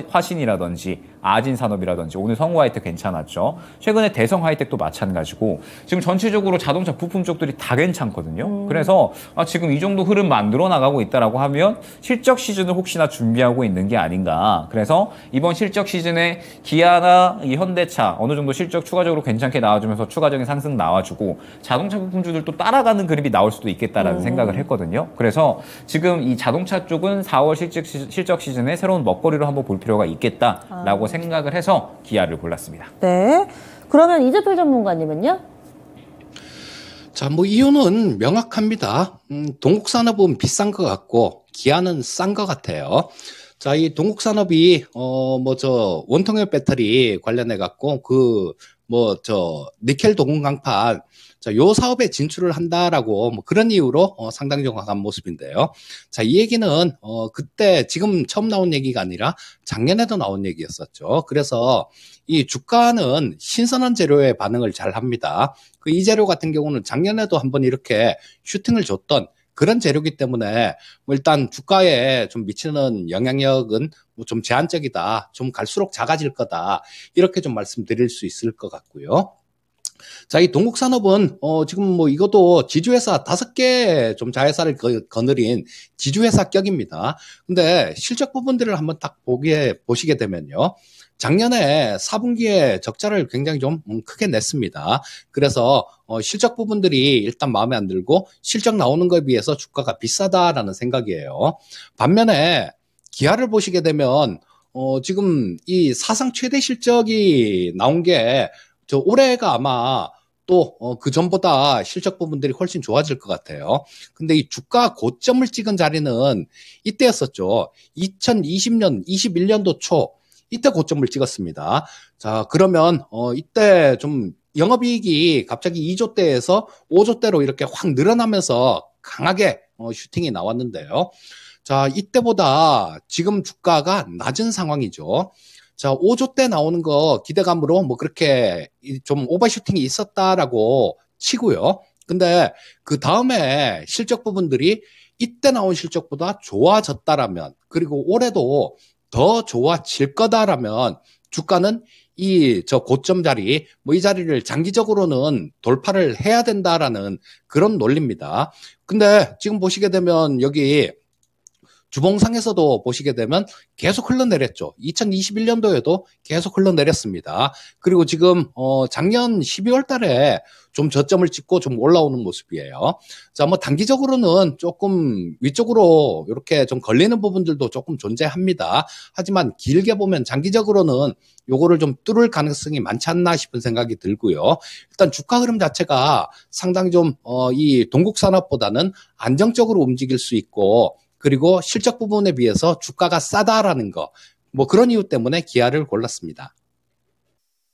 화신이라든지 아진 산업이라든지 오늘 성우 하이텍 괜찮았죠. 최근에 대성 하이텍도 마찬가지고 지금 전체적으로 자동차 부품 쪽들이 다 괜찮거든요. 그래서 지금 이 정도 흐름 만들어 나가고 있다라고 하면 실적 시즌을 혹시나 준비하고 있는 게 아닌가. 그래서 이번 실적 시즌에 기아나 이 현대차 어느 정도 실적 추가적으로 괜찮게 나와주면서 추가적인 상승 나와주고 자동차 부품주들도 따라가는 그림이 나올 수도 있겠다라는 생각을 했거든요. 그래서 지금 이 자동차 쪽은 4월 실적 시즌에 새로운 먹거리로 한번 볼 필요가 있겠다라고 생각을 해서 기아를 골랐습니다. 네. 그러면 이재필 전문가님은요? 자, 뭐 이유는 명확합니다. 동국산업은 비싼 것 같고 기아는 싼 것 같아요. 자, 이 동국산업이 원통형 배터리 관련해 갖고 니켈 도금 강판 자, 요 사업에 진출을 한다라고 그런 이유로 상당히 좀 강한 모습인데요. 자, 이 얘기는 그때 지금 처음 나온 얘기가 아니라 작년에도 나온 얘기였었죠. 그래서 이 주가는 신선한 재료에 반응을 잘 합니다. 이 재료 같은 경우는 작년에도 한번 이렇게 슈팅을 줬던 그런 재료기 때문에 일단 주가에 좀 미치는 영향력은 좀 제한적이다. 좀 갈수록 작아질 거다. 이렇게 좀 말씀드릴 수 있을 것 같고요. 자, 이 동국산업은 지금 이것도 지주회사 5개 좀 자회사를 거느린 지주회사 격입니다. 근데 실적 부분들을 한번 딱 보시게 되면요. 작년에 4분기에 적자를 굉장히 좀 크게 냈습니다. 그래서 실적 부분들이 일단 마음에 안 들고 실적 나오는 거에 비해서 주가가 비싸다라는 생각이에요. 반면에 기아를 보시게 되면 지금 이 사상 최대 실적이 나온 게 올해가 아마 또 그 전보다 실적 부분들이 훨씬 좋아질 것 같아요. 근데 이 주가 고점을 찍은 자리는 이때였었죠. 2020년, 21년도 초 이때 고점을 찍었습니다. 자, 그러면 이때 좀 영업이익이 갑자기 2조대에서 5조대로 이렇게 확 늘어나면서 강하게 슈팅이 나왔는데요. 자, 이때보다 지금 주가가 낮은 상황이죠. 자, 5조대 나오는 거 기대감으로 그렇게 좀 오버슈팅이 있었다라고 치고요. 근데 그 다음에 실적 부분들이 이때 나온 실적보다 좋아졌다라면, 그리고 올해도 더 좋아질 거다라면 주가는 고점 자리, 이 자리를 장기적으로는 돌파를 해야 된다라는 그런 논리입니다. 근데 지금 보시게 되면 여기 주봉상에서도 보시게 되면 계속 흘러내렸죠. 2021년도에도 계속 흘러내렸습니다. 그리고 지금 작년 12월 달에 좀 저점을 찍고 좀 올라오는 모습이에요. 자, 단기적으로는 조금 위쪽으로 이렇게 좀 걸리는 부분들도 조금 존재합니다. 하지만 길게 보면 장기적으로는 요거를 좀 뚫을 가능성이 많지 않나 싶은 생각이 들고요. 일단 주가 흐름 자체가 상당히 좀 이 동국산업보다는 안정적으로 움직일 수 있고, 그리고 실적 부분에 비해서 주가가 싸다라는 거, 그런 이유 때문에 기아를 골랐습니다.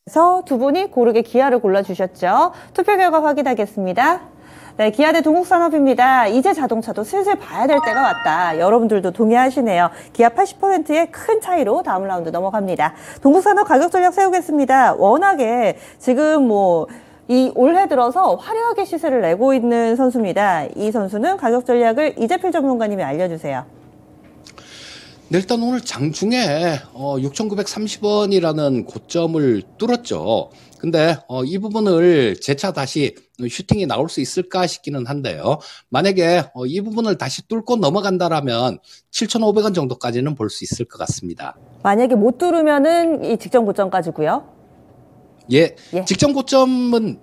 그래서 두 분이 고르게 기아를 골라주셨죠. 투표 결과 확인하겠습니다. 네, 기아 대 동국산업입니다. 이제 자동차도 슬슬 봐야 될 때가 왔다. 여러분들도 동의하시네요. 기아 80%의 큰 차이로 다음 라운드 넘어갑니다. 동국산업 가격 전략 세우겠습니다. 워낙에 지금 이 올해 들어서 화려하게 시세를 내고 있는 선수입니다. 이 선수는 가격 전략을 이재필 전문가님이 알려주세요. 네, 일단 오늘 장중에 6,930원이라는 고점을 뚫었죠. 근데 이 부분을 재차 다시 슈팅이 나올 수 있을까 싶기는 한데요. 만약에 이 부분을 다시 뚫고 넘어간다라면 7,500원 정도까지는 볼 수 있을 것 같습니다. 만약에 못 뚫으면은 이 직전 고점까지고요. 예. 직전 고점은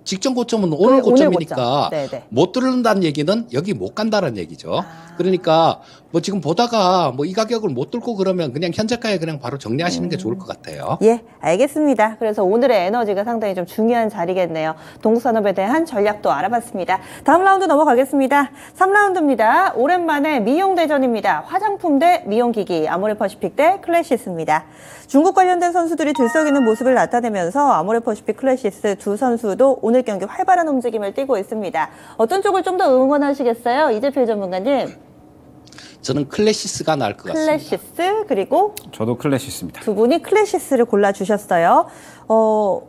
오늘 고점이니까 고점. 못 뚫는다는 얘기는 여기 못 간다는 얘기죠. 그러니까 지금 보다가 이 가격을 못 뚫고 그러면 그냥 현재가에 그냥 바로 정리하시는 게 좋을 것 같아요. 예, 알겠습니다. 그래서 오늘의 에너지가 상당히 좀 중요한 자리겠네요. 동국산업에 대한 전략도 알아봤습니다. 다음 라운드 넘어가겠습니다. 3라운드입니다. 오랜만에 미용대전입니다. 화장품 대 미용기기, 아모레퍼시픽 대 클래시스입니다. 중국 관련된 선수들이 들썩이는 모습을 나타내면서 아모레퍼시픽 클래시스 두 선수도 오늘 경기 활발한 움직임을 띠고 있습니다. 어떤 쪽을 좀 더 응원하시겠어요? 이재필 전문가님. 저는 클래시스가 나을 것 같습니다. 클래시스 그리고 저도 클래시스입니다. 두 분이 클래시스를 골라주셨어요.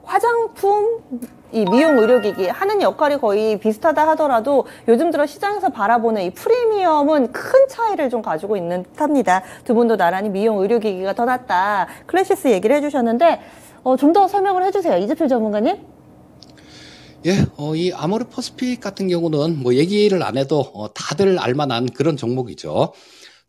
화장품, 이 미용 의료기기 하는 역할이 거의 비슷하다 하더라도 요즘 들어 시장에서 바라보는 이 프리미엄은 큰 차이를 좀 가지고 있는 듯합니다. 두 분도 나란히 미용 의료기기가 더 낫다. 클래시스 얘기를 해주셨는데 좀 더 설명을 해주세요. 이재필 전문가님. 예, 이 아모르퍼스픽 같은 경우는 뭐 얘기를 안 해도 다들 알만한 그런 종목이죠.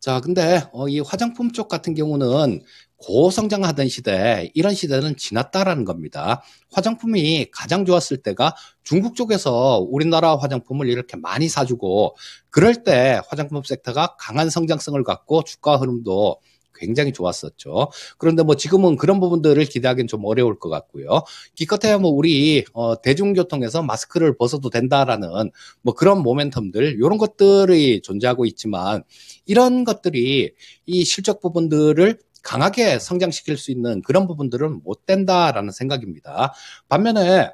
자, 근데 이 화장품 쪽 같은 경우는 고성장하던 시대, 이런 시대는 지났다라는 겁니다. 화장품이 가장 좋았을 때가 중국 쪽에서 우리나라 화장품을 이렇게 많이 사주고, 그럴 때 화장품 섹터가 강한 성장성을 갖고 주가 흐름도 굉장히 좋았었죠. 그런데 뭐 지금은 그런 부분들을 기대하기는 좀 어려울 것 같고요. 기껏해야 뭐 우리 대중교통에서 마스크를 벗어도 된다라는 뭐 그런 모멘텀들, 이런 것들이 존재하고 있지만, 이런 것들이 이 실적 부분들을 강하게 성장시킬 수 있는 그런 부분들은 못 된다라는 생각입니다. 반면에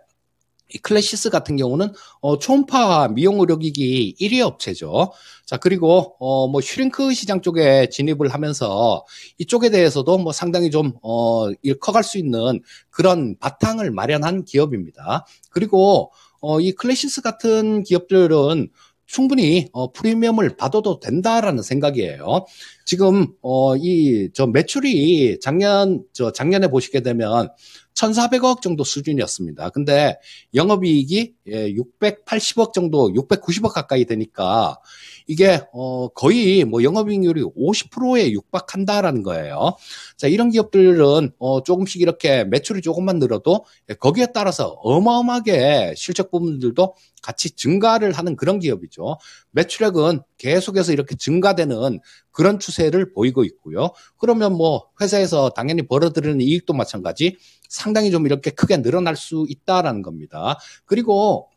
이 클래시스 같은 경우는 초음파 미용 의료기기 1위 업체죠. 자, 그리고 뭐 슈링크 시장 쪽에 진입을 하면서 이쪽에 대해서도 뭐 상당히 좀 커갈 수 있는 그런 바탕을 마련한 기업입니다. 그리고 이 클래시스 같은 기업들은 충분히 프리미엄을 받아도 된다라는 생각이에요. 지금 매출이 작년에 보시게 되면 1,400억 정도 수준이었습니다. 근데 영업이익이 680억 정도, 690억 가까이 되니까 이게 거의 뭐 영업이익률이 50%에 육박한다라는 거예요. 자, 이런 기업들은 조금씩 이렇게 매출이 조금만 늘어도 거기에 따라서 어마어마하게 실적 부분들도 같이 증가를 하는 그런 기업이죠. 매출액은 계속해서 이렇게 증가되는 그런 추세를 보이고 있고요. 그러면 뭐 회사에서 당연히 벌어들이는 이익도 마찬가지 상당히 좀 이렇게 크게 늘어날 수 있다라는 겁니다. 그리고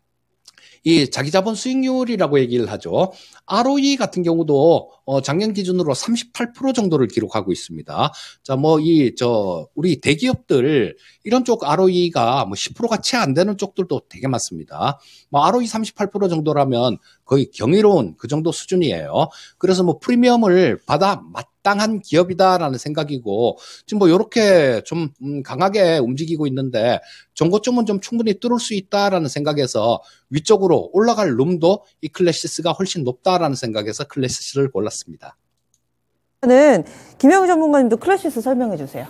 이 자기 자본 수익률이라고 얘기를 하죠. ROE 같은 경우도 작년 기준으로 38% 정도를 기록하고 있습니다. 자, 우리 대기업들 이런 쪽 ROE가 뭐 10%가 채 안 되는 쪽들도 되게 많습니다. 뭐 ROE 38% 정도라면 거의 경이로운 그 정도 수준이에요. 그래서 뭐 프리미엄을 받아 마땅한 기업이다라는 생각이고, 지금 뭐 이렇게 좀 강하게 움직이고 있는데 정고점은 좀 충분히 뚫을 수 있다라는 생각에서 위쪽으로 올라갈 룸도 이 클래시스가 훨씬 높다라는 생각에서 클래시스를 골랐습니다. 저는 김영우 전문가님도 클래시스 설명해 주세요.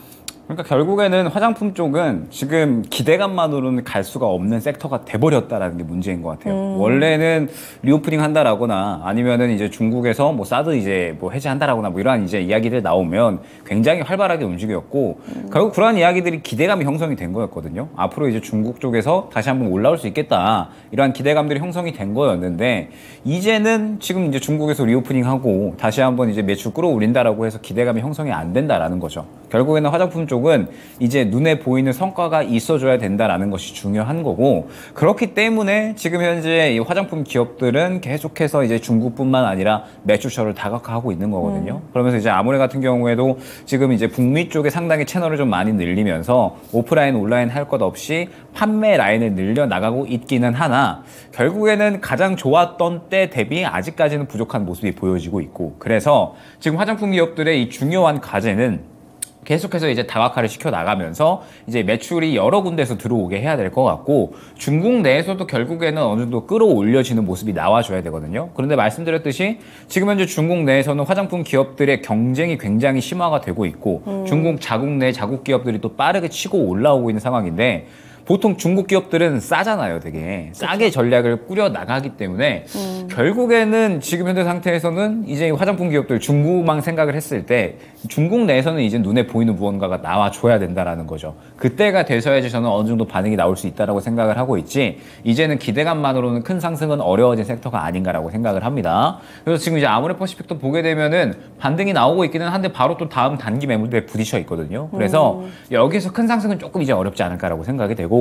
그러니까 결국에는 화장품 쪽은 지금 기대감만으로는 갈 수가 없는 섹터가 돼버렸다라는 게 문제인 것 같아요. 원래는 리오프닝 한다라거나 아니면은 이제 중국에서 뭐 사드 이제 뭐 해제한다라거나 뭐 이러한 이제 이야기들 나오면 굉장히 활발하게 움직였고 결국 그러한 이야기들이 기대감이 형성이 된 거였거든요. 앞으로 이제 중국 쪽에서 다시 한번 올라올 수 있겠다 이러한 기대감들이 형성이 된 거였는데 이제는 지금 이제 중국에서 리오프닝하고 다시 한번 이제 매출 끌어올린다라고 해서 기대감이 형성이 안 된다라는 거죠. 결국에는 화장품 쪽은 이제 눈에 보이는 성과가 있어줘야 된다라는 것이 중요한 거고 그렇기 때문에 지금 현재 이 화장품 기업들은 계속해서 이제 중국뿐만 아니라 매출처를 다각화하고 있는 거거든요. 그러면서 이제 아모레 같은 경우에도 지금 이제 북미 쪽에 상당히 채널을 좀 많이 늘리면서 오프라인, 온라인 할 것 없이 판매 라인을 늘려 나가고 있기는 하나 결국에는 가장 좋았던 때 대비 아직까지는 부족한 모습이 보여지고 있고 그래서 지금 화장품 기업들의 이 중요한 과제는 계속해서 이제 다각화를 시켜 나가면서 이제 매출이 여러 군데에서 들어오게 해야 될 것 같고 중국 내에서도 결국에는 어느 정도 끌어올려지는 모습이 나와줘야 되거든요. 그런데 말씀드렸듯이 지금 현재 중국 내에서는 화장품 기업들의 경쟁이 굉장히 심화가 되고 있고 중국 자국 내 자국 기업들이 또 빠르게 치고 올라오고 있는 상황인데 보통 중국 기업들은 싸잖아요, 되게. 싸게 전략을 꾸려 나가기 때문에 결국에는 지금 현재 상태에서는 이제 화장품 기업들 중국만 생각을 했을 때 중국 내에서는 이제 눈에 보이는 무언가가 나와줘야 된다라는 거죠. 그때가 돼서야지 저는 어느 정도 반응이 나올 수 있다라고 생각을 하고 있지 이제는 기대감만으로는 큰 상승은 어려워진 섹터가 아닌가라고 생각을 합니다. 그래서 지금 이제 아모레 퍼시픽도 보게 되면은 반등이 나오고 있기는 한데 바로 또 다음 단기 매물대에 부딪혀 있거든요. 그래서 여기서 큰 상승은 조금 이제 어렵지 않을까라고 생각이 되고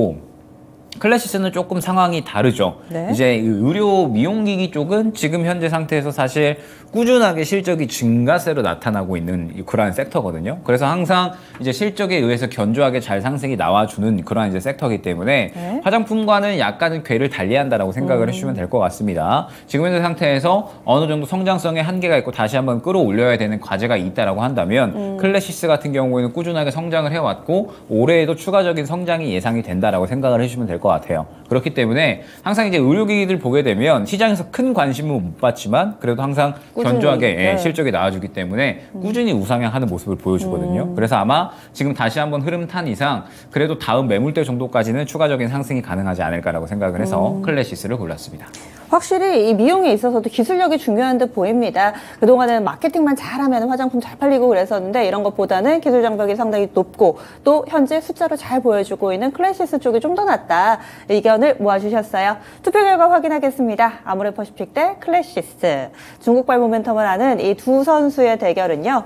클래시스는 조금 상황이 다르죠. 네. 이제 의료 미용기기 쪽은 지금 현재 상태에서 사실 꾸준하게 실적이 증가세로 나타나고 있는 그러한 섹터거든요. 그래서 항상 이제 실적에 의해서 견조하게 잘 상승이 나와주는 그러한 이제 섹터이기 때문에 네. 화장품과는 약간은 궤를 달리한다라고 생각을 해주시면 될 것 같습니다. 지금 현재 상태에서 어느 정도 성장성에 한계가 있고 다시 한번 끌어올려야 되는 과제가 있다라고 한다면 클래시스 같은 경우에는 꾸준하게 성장을 해왔고 올해에도 추가적인 성장이 예상이 된다라고 생각을 해주시면 될 것 같아요. 그렇기 때문에 항상 이제 의료기기들 보게 되면 시장에서 큰 관심은 못 받지만 그래도 항상 꾸준히, 견조하게 네. 실적이 나와주기 때문에 꾸준히 우상향하는 모습을 보여주거든요. 그래서 아마 지금 다시 한번 흐름 탄 이상 그래도 다음 매물대 정도까지는 추가적인 상승이 가능하지 않을까라고 생각을 해서 클래시스를 골랐습니다. 확실히 이 미용에 있어서도 기술력이 중요한 듯 보입니다. 그동안은 마케팅만 잘하면 화장품 잘 팔리고 그랬었는데 이런 것보다는 기술 장벽이 상당히 높고 또 현재 숫자로 잘 보여주고 있는 클래시스 쪽이 좀 더 낫다. 의견을 모아주셨어요. 투표 결과 확인하겠습니다. 아모레퍼시픽 대 클래시스. 중국발 모멘텀을 아는 이 두 선수의 대결은요.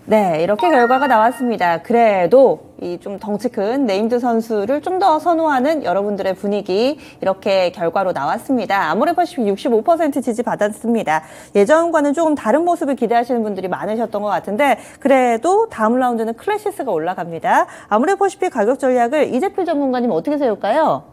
네, 이렇게 결과가 나왔습니다. 그래도 이 좀 덩치 큰 네임드 선수를 좀 더 선호하는 여러분들의 분위기 이렇게 결과로 나왔습니다. 아모레퍼시픽 65% 지지 받았습니다. 예전과는 조금 다른 모습을 기대하시는 분들이 많으셨던 것 같은데 그래도 다음 라운드는 클래시스가 올라갑니다. 아모레퍼시픽 가격 전략을 이재필 전문가님 어떻게 세울까요?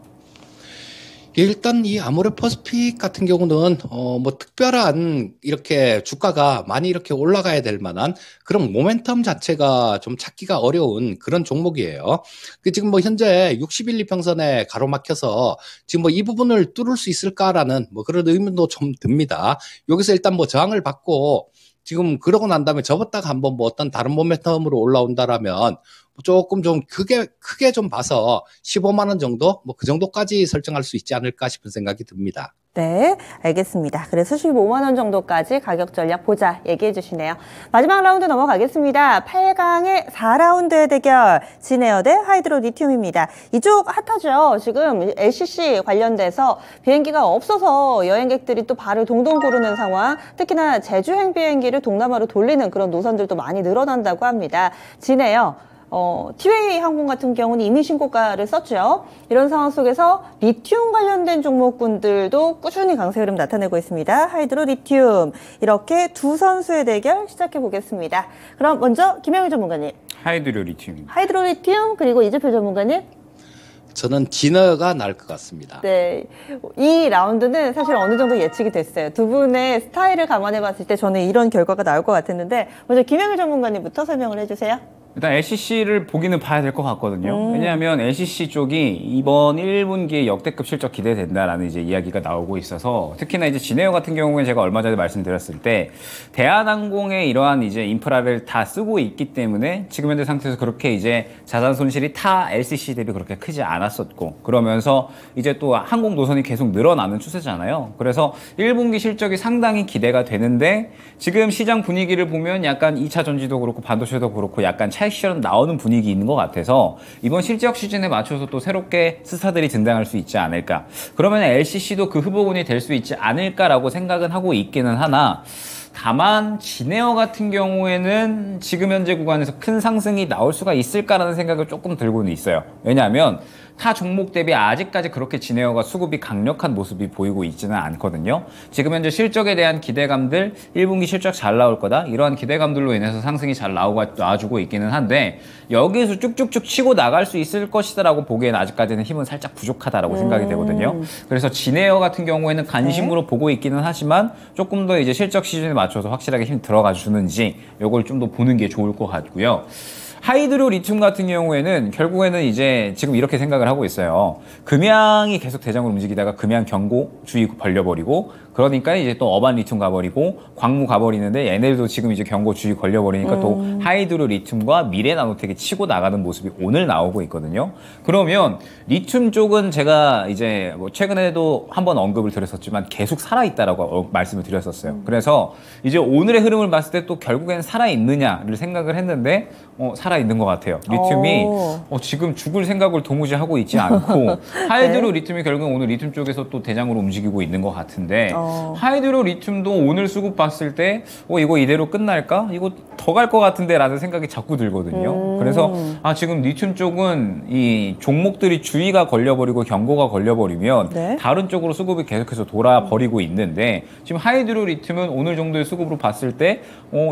일단 이 아모레퍼시픽 같은 경우는 뭐 특별한 이렇게 주가가 많이 이렇게 올라가야 될 만한 그런 모멘텀 자체가 좀 찾기가 어려운 그런 종목이에요. 지금 뭐 현재 60일 이평선에 가로막혀서 지금 뭐 이 부분을 뚫을 수 있을까라는 뭐 그런 의문도 좀 듭니다. 여기서 일단 뭐 저항을 받고 지금 그러고 난 다음에 접었다가 한번 뭐 어떤 다른 모멘텀으로 올라온다라면 조금 좀 크게 좀 봐서 15만 원 정도 뭐 그 정도까지 설정할 수 있지 않을까 싶은 생각이 듭니다. 네, 알겠습니다. 그래서 15만 원 정도까지 가격 전략 보자 얘기해 주시네요. 마지막 라운드 넘어가겠습니다. 8강의 4라운드의 대결 진에어 대 하이드로 리튬입니다. 이쪽 핫하죠. 지금 LCC 관련돼서 비행기가 없어서 여행객들이 또 발을 동동 구르는 상황, 특히나 제주행 비행기를 동남아로 돌리는 그런 노선들도 많이 늘어난다고 합니다. 진에어 티웨이 항공 같은 경우는 이미 신고가를 썼죠. 이런 상황 속에서 리튬 관련된 종목군들도 꾸준히 강세 흐름 나타내고 있습니다. 하이드로 리튬. 이렇게 두 선수의 대결 시작해 보겠습니다. 그럼 먼저 김영일 전문가님. 하이드로 리튬입니다. 하이드로 리튬 그리고 이재필 전문가님. 저는 진어가 나을 것 같습니다. 네, 이 라운드는 사실 어느 정도 예측이 됐어요. 두 분의 스타일을 감안해 봤을 때 저는 이런 결과가 나올 것 같았는데 먼저 김영일 전문가님부터 설명을 해주세요. 일단 LCC를 보기는 봐야 될 것 같거든요. 왜냐하면 LCC 쪽이 이번 1분기에 역대급 실적 기대된다라는 이제 이야기가 나오고 있어서 특히나 이제 진에어 같은 경우에 제가 얼마 전에 말씀드렸을 때 대한항공의 이러한 이제 인프라를 다 쓰고 있기 때문에 지금 현재 상태에서 그렇게 이제 자산 손실이 타 LCC 대비 그렇게 크지 않았었고 그러면서 이제 또 항공 노선이 계속 늘어나는 추세잖아요. 그래서 1분기 실적이 상당히 기대가 되는데 지금 시장 분위기를 보면 약간 2차 전지도 그렇고 반도체도 그렇고 약간 차익실현 나오는 분위기 있는 것 같아서 이번 실적 시즌에 맞춰서 또 새롭게 스타들이 등장할 수 있지 않을까. 그러면 LCC도 그 후보군이 될 수 있지 않을까라고 생각은 하고 있기는 하나 다만 진에어 같은 경우에는 지금 현재 구간에서 큰 상승이 나올 수가 있을까라는 생각을 조금 들고는 있어요. 왜냐하면 타 종목 대비 아직까지 그렇게 진에어가 수급이 강력한 모습이 보이고 있지는 않거든요. 지금 현재 실적에 대한 기대감들 1분기 실적 잘 나올 거다 이러한 기대감들로 인해서 상승이 잘 나와주고 있기는 한데 여기에서 쭉쭉쭉 치고 나갈 수 있을 것이다 라고 보기에는 아직까지는 힘은 살짝 부족하다라고 생각이 되거든요. 그래서 진에어 같은 경우에는 관심으로 보고 있기는 하지만 조금 더 이제 실적 시즌에 맞춰서 확실하게 힘 들어가 주는지 이걸 좀 더 보는 게 좋을 것 같고요. 하이드로 리튬 같은 경우에는 결국에는 이제 지금 이렇게 생각을 하고 있어요. 금양이 계속 대장으로 움직이다가 금양 경고 주의 벌려버리고 그러니까 이제 또 어반 리튬 가버리고 광무 가버리는데 얘네들도 지금 이제 경고 주의 걸려버리니까 또 하이드로 리튬과 미래 나노텍이 치고 나가는 모습이 오늘 나오고 있거든요. 그러면 리튬 쪽은 제가 이제 뭐 최근에도 한번 언급을 드렸었지만 계속 살아있다라고 말씀을 드렸었어요. 그래서 이제 오늘의 흐름을 봤을 때 또 결국엔 살아있느냐를 생각을 했는데 살아있는 것 같아요. 리튬이 지금 죽을 생각을 도무지 하고 있지 않고 하이드로 리튬이 결국은 오늘 리튬 쪽에서 또 대장으로 움직이고 있는 것 같은데 하이드로 리튬도 오늘 수급 봤을 때 이거 이대로 끝날까? 이거 더 갈 것 같은데 라는 생각이 자꾸 들거든요. 그래서 지금 리튬 쪽은 이 종목들이 주의가 걸려버리고 경고가 걸려버리면 네. 다른 쪽으로 수급이 계속해서 돌아버리고 있는데 지금 하이드로 리튬은 오늘 정도의 수급으로 봤을 때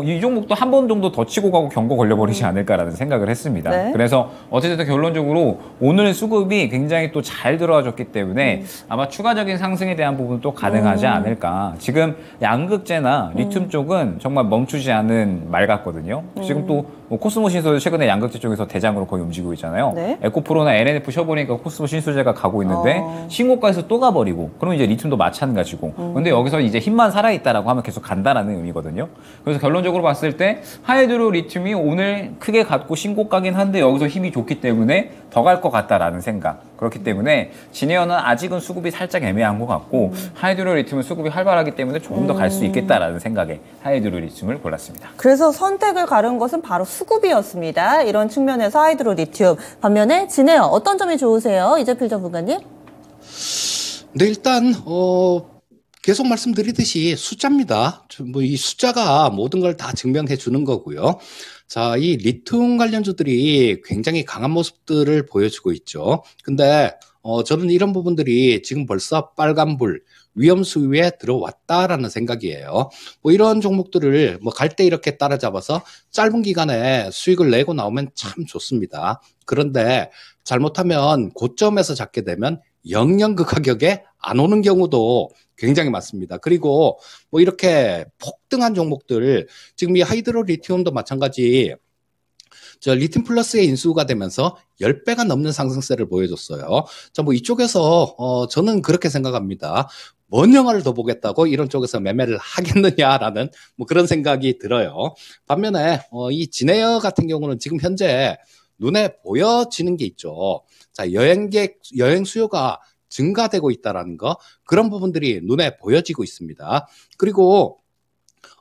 이 종목도 한 번 정도 더 치고 가고 경고 걸려버리지 않을까라는 생각을 했습니다. 네. 그래서 어쨌든 결론적으로 오늘 수급이 굉장히 또 잘 들어와줬기 때문에 아마 추가적인 상승에 대한 부분도 가능하지 않을까. 지금 양극재나 리튬 쪽은 정말 멈추지 않은 말 같거든요. 지금 또 코스모 신소재 최근에 양극재 쪽에서 대장으로 거의 움직이고 있잖아요. 네. 에코프로나 LNF 쉬어보니까 코스모 신소재가 가고 있는데 신고가에서 또 가버리고 그러면 이제 리튬도 마찬가지고 근데 여기서 이제 힘만 살아있다라고 하면 계속 간다라는 의미거든요. 그래서 결론적으로 봤을 때 하이드로 리튬이 오늘 크게 갔고 신고가긴 한데 여기서 힘이 좋기 때문에 더 갈 것 같다라는 생각. 그렇기 때문에 진에어는 아직은 수급이 살짝 애매한 것 같고 하이드로 리튬은 수급이 활발하기 때문에 조금 더 갈 수 있겠다라는 생각에 하이드로 리튬을 골랐습니다. 그래서 선택을 가른 것은 바로 수급이었습니다. 이런 측면에서 하이드로 리튬. 반면에 진에어 어떤 점이 좋으세요? 이재필 전문가님? 네, 일단 계속 말씀드리듯이 숫자입니다. 뭐 이 숫자가 모든 걸 다 증명해 주는 거고요. 자, 이 리튬 관련주들이 굉장히 강한 모습들을 보여주고 있죠. 근데 저는 이런 부분들이 지금 벌써 빨간불 위험 수위에 들어왔다라는 생각이에요. 뭐 이런 종목들을 뭐 갈 때 이렇게 따라잡아서 짧은 기간에 수익을 내고 나오면 참 좋습니다. 그런데 잘못하면 고점에서 잡게 되면 영영 그 가격에 안 오는 경우도 굉장히 많습니다. 그리고 뭐 이렇게 폭등한 종목들, 지금 이 하이드로 리튬도 마찬가지, 리튬 플러스의 인수가 되면서 10배가 넘는 상승세를 보여줬어요. 자, 뭐 이쪽에서 저는 그렇게 생각합니다. 뭔 영화를 더 보겠다고 이런 쪽에서 매매를 하겠느냐라는 뭐 그런 생각이 들어요. 반면에 이 진에어 같은 경우는 지금 현재 눈에 보여지는 게 있죠. 자, 여행 수요가 증가되고 있다라는 거, 그런 부분들이 눈에 보여지고 있습니다. 그리고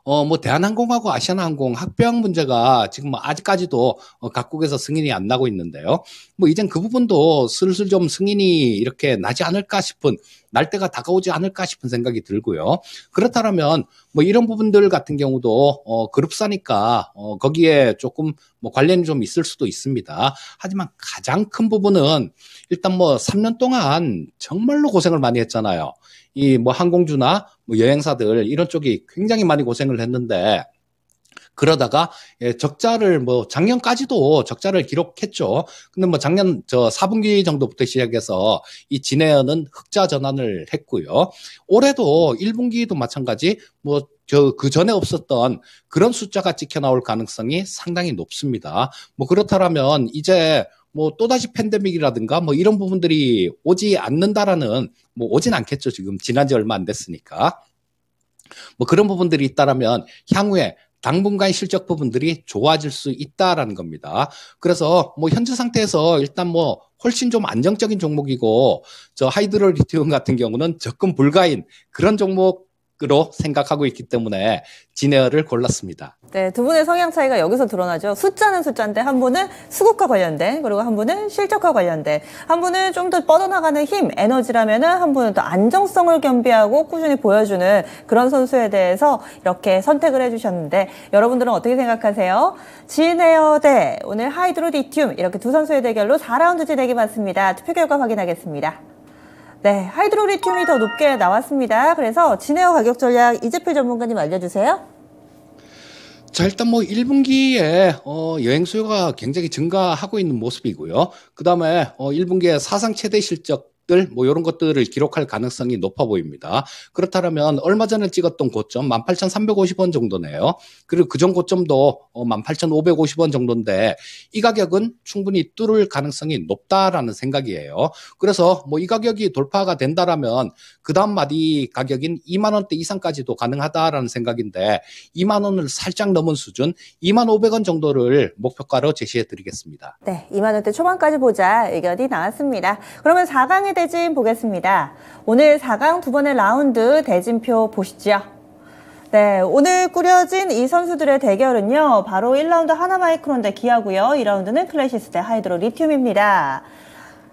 뭐 대한항공하고 아시아나항공 합병 문제가 지금 뭐 아직까지도 각국에서 승인이 안 나고 있는데요. 뭐 이젠 그 부분도 슬슬 좀 승인이 이렇게 나지 않을까 싶은, 날 때가 다가오지 않을까 싶은 생각이 들고요. 그렇다면 뭐 이런 부분들 같은 경우도 그룹사니까 거기에 조금 뭐 관련이 좀 있을 수도 있습니다. 하지만 가장 큰 부분은 일단 뭐 3년 동안 정말로 고생을 많이 했잖아요. 이 뭐 항공주나 뭐 여행사들 이런 쪽이 굉장히 많이 고생을 했는데, 그러다가 적자를 뭐 작년까지도 적자를 기록했죠. 근데 뭐 작년 4분기 정도부터 시작해서 이 진에어는 흑자 전환을 했고요. 올해도 1분기도 마찬가지 뭐 그 전에 없었던 그런 숫자가 찍혀 나올 가능성이 상당히 높습니다. 뭐 그렇다면 이제 뭐 또다시 팬데믹이라든가 뭐 이런 부분들이 오지 않는다라는, 뭐 오진 않겠죠. 지금 지난 지 얼마 안 됐으니까. 뭐 그런 부분들이 있다라면 향후에 당분간 실적 부분들이 좋아질 수 있다라는 겁니다. 그래서 뭐 현재 상태에서 일단 뭐 훨씬 좀 안정적인 종목이고, 하이드로 리튬 같은 경우는 접근 불가인 그런 종목으로 생각하고 있기 때문에 진에어를 골랐습니다. 네, 두 분의 성향 차이가 여기서 드러나죠. 숫자는 숫자인데 한 분은 수급과 관련된, 그리고 한 분은 실적과 관련된, 한 분은 좀 더 뻗어나가는 힘, 에너지라면은 한 분은 또 안정성을 겸비하고 꾸준히 보여주는 그런 선수에 대해서 이렇게 선택을 해주셨는데, 여러분들은 어떻게 생각하세요? 진에어 대 오늘 하이드로 리튬, 이렇게 두 선수의 대결로 4라운드 진행해 봤습니다. 투표 결과 확인하겠습니다. 네, 하이드로 리튬이 더 높게 나왔습니다. 그래서 진에어 가격 전략 이재필 전문가님 알려주세요. 자, 일단 뭐 1분기에 여행 수요가 굉장히 증가하고 있는 모습이고요. 그 다음에 1분기에 사상 최대 실적들 뭐 이런 것들을 기록할 가능성이 높아 보입니다. 그렇다면 얼마 전에 찍었던 고점 18,350원 정도네요. 그리고 그전 고점도 18,550원 정도인데 이 가격은 충분히 뚫을 가능성이 높다라는 생각이에요. 그래서 뭐 이 가격이 돌파가 된다라면 그 다음 마디 가격인 2만 원대 이상까지도 가능하다라는 생각인데, 2만 원을 살짝 넘은 수준 2만 500원 정도를 목표가로 제시해 드리겠습니다. 네, 2만 원대 초반까지 보자 의견이 나왔습니다. 그러면 4강의 대진 보겠습니다. 오늘 4강 두 번의 라운드 대진표 보시죠. 네, 오늘 꾸려진 이 선수들의 대결은요, 바로 1라운드 하나마이크론 대 기아고요. 2라운드는 클래시스 대 하이드로 리튬입니다.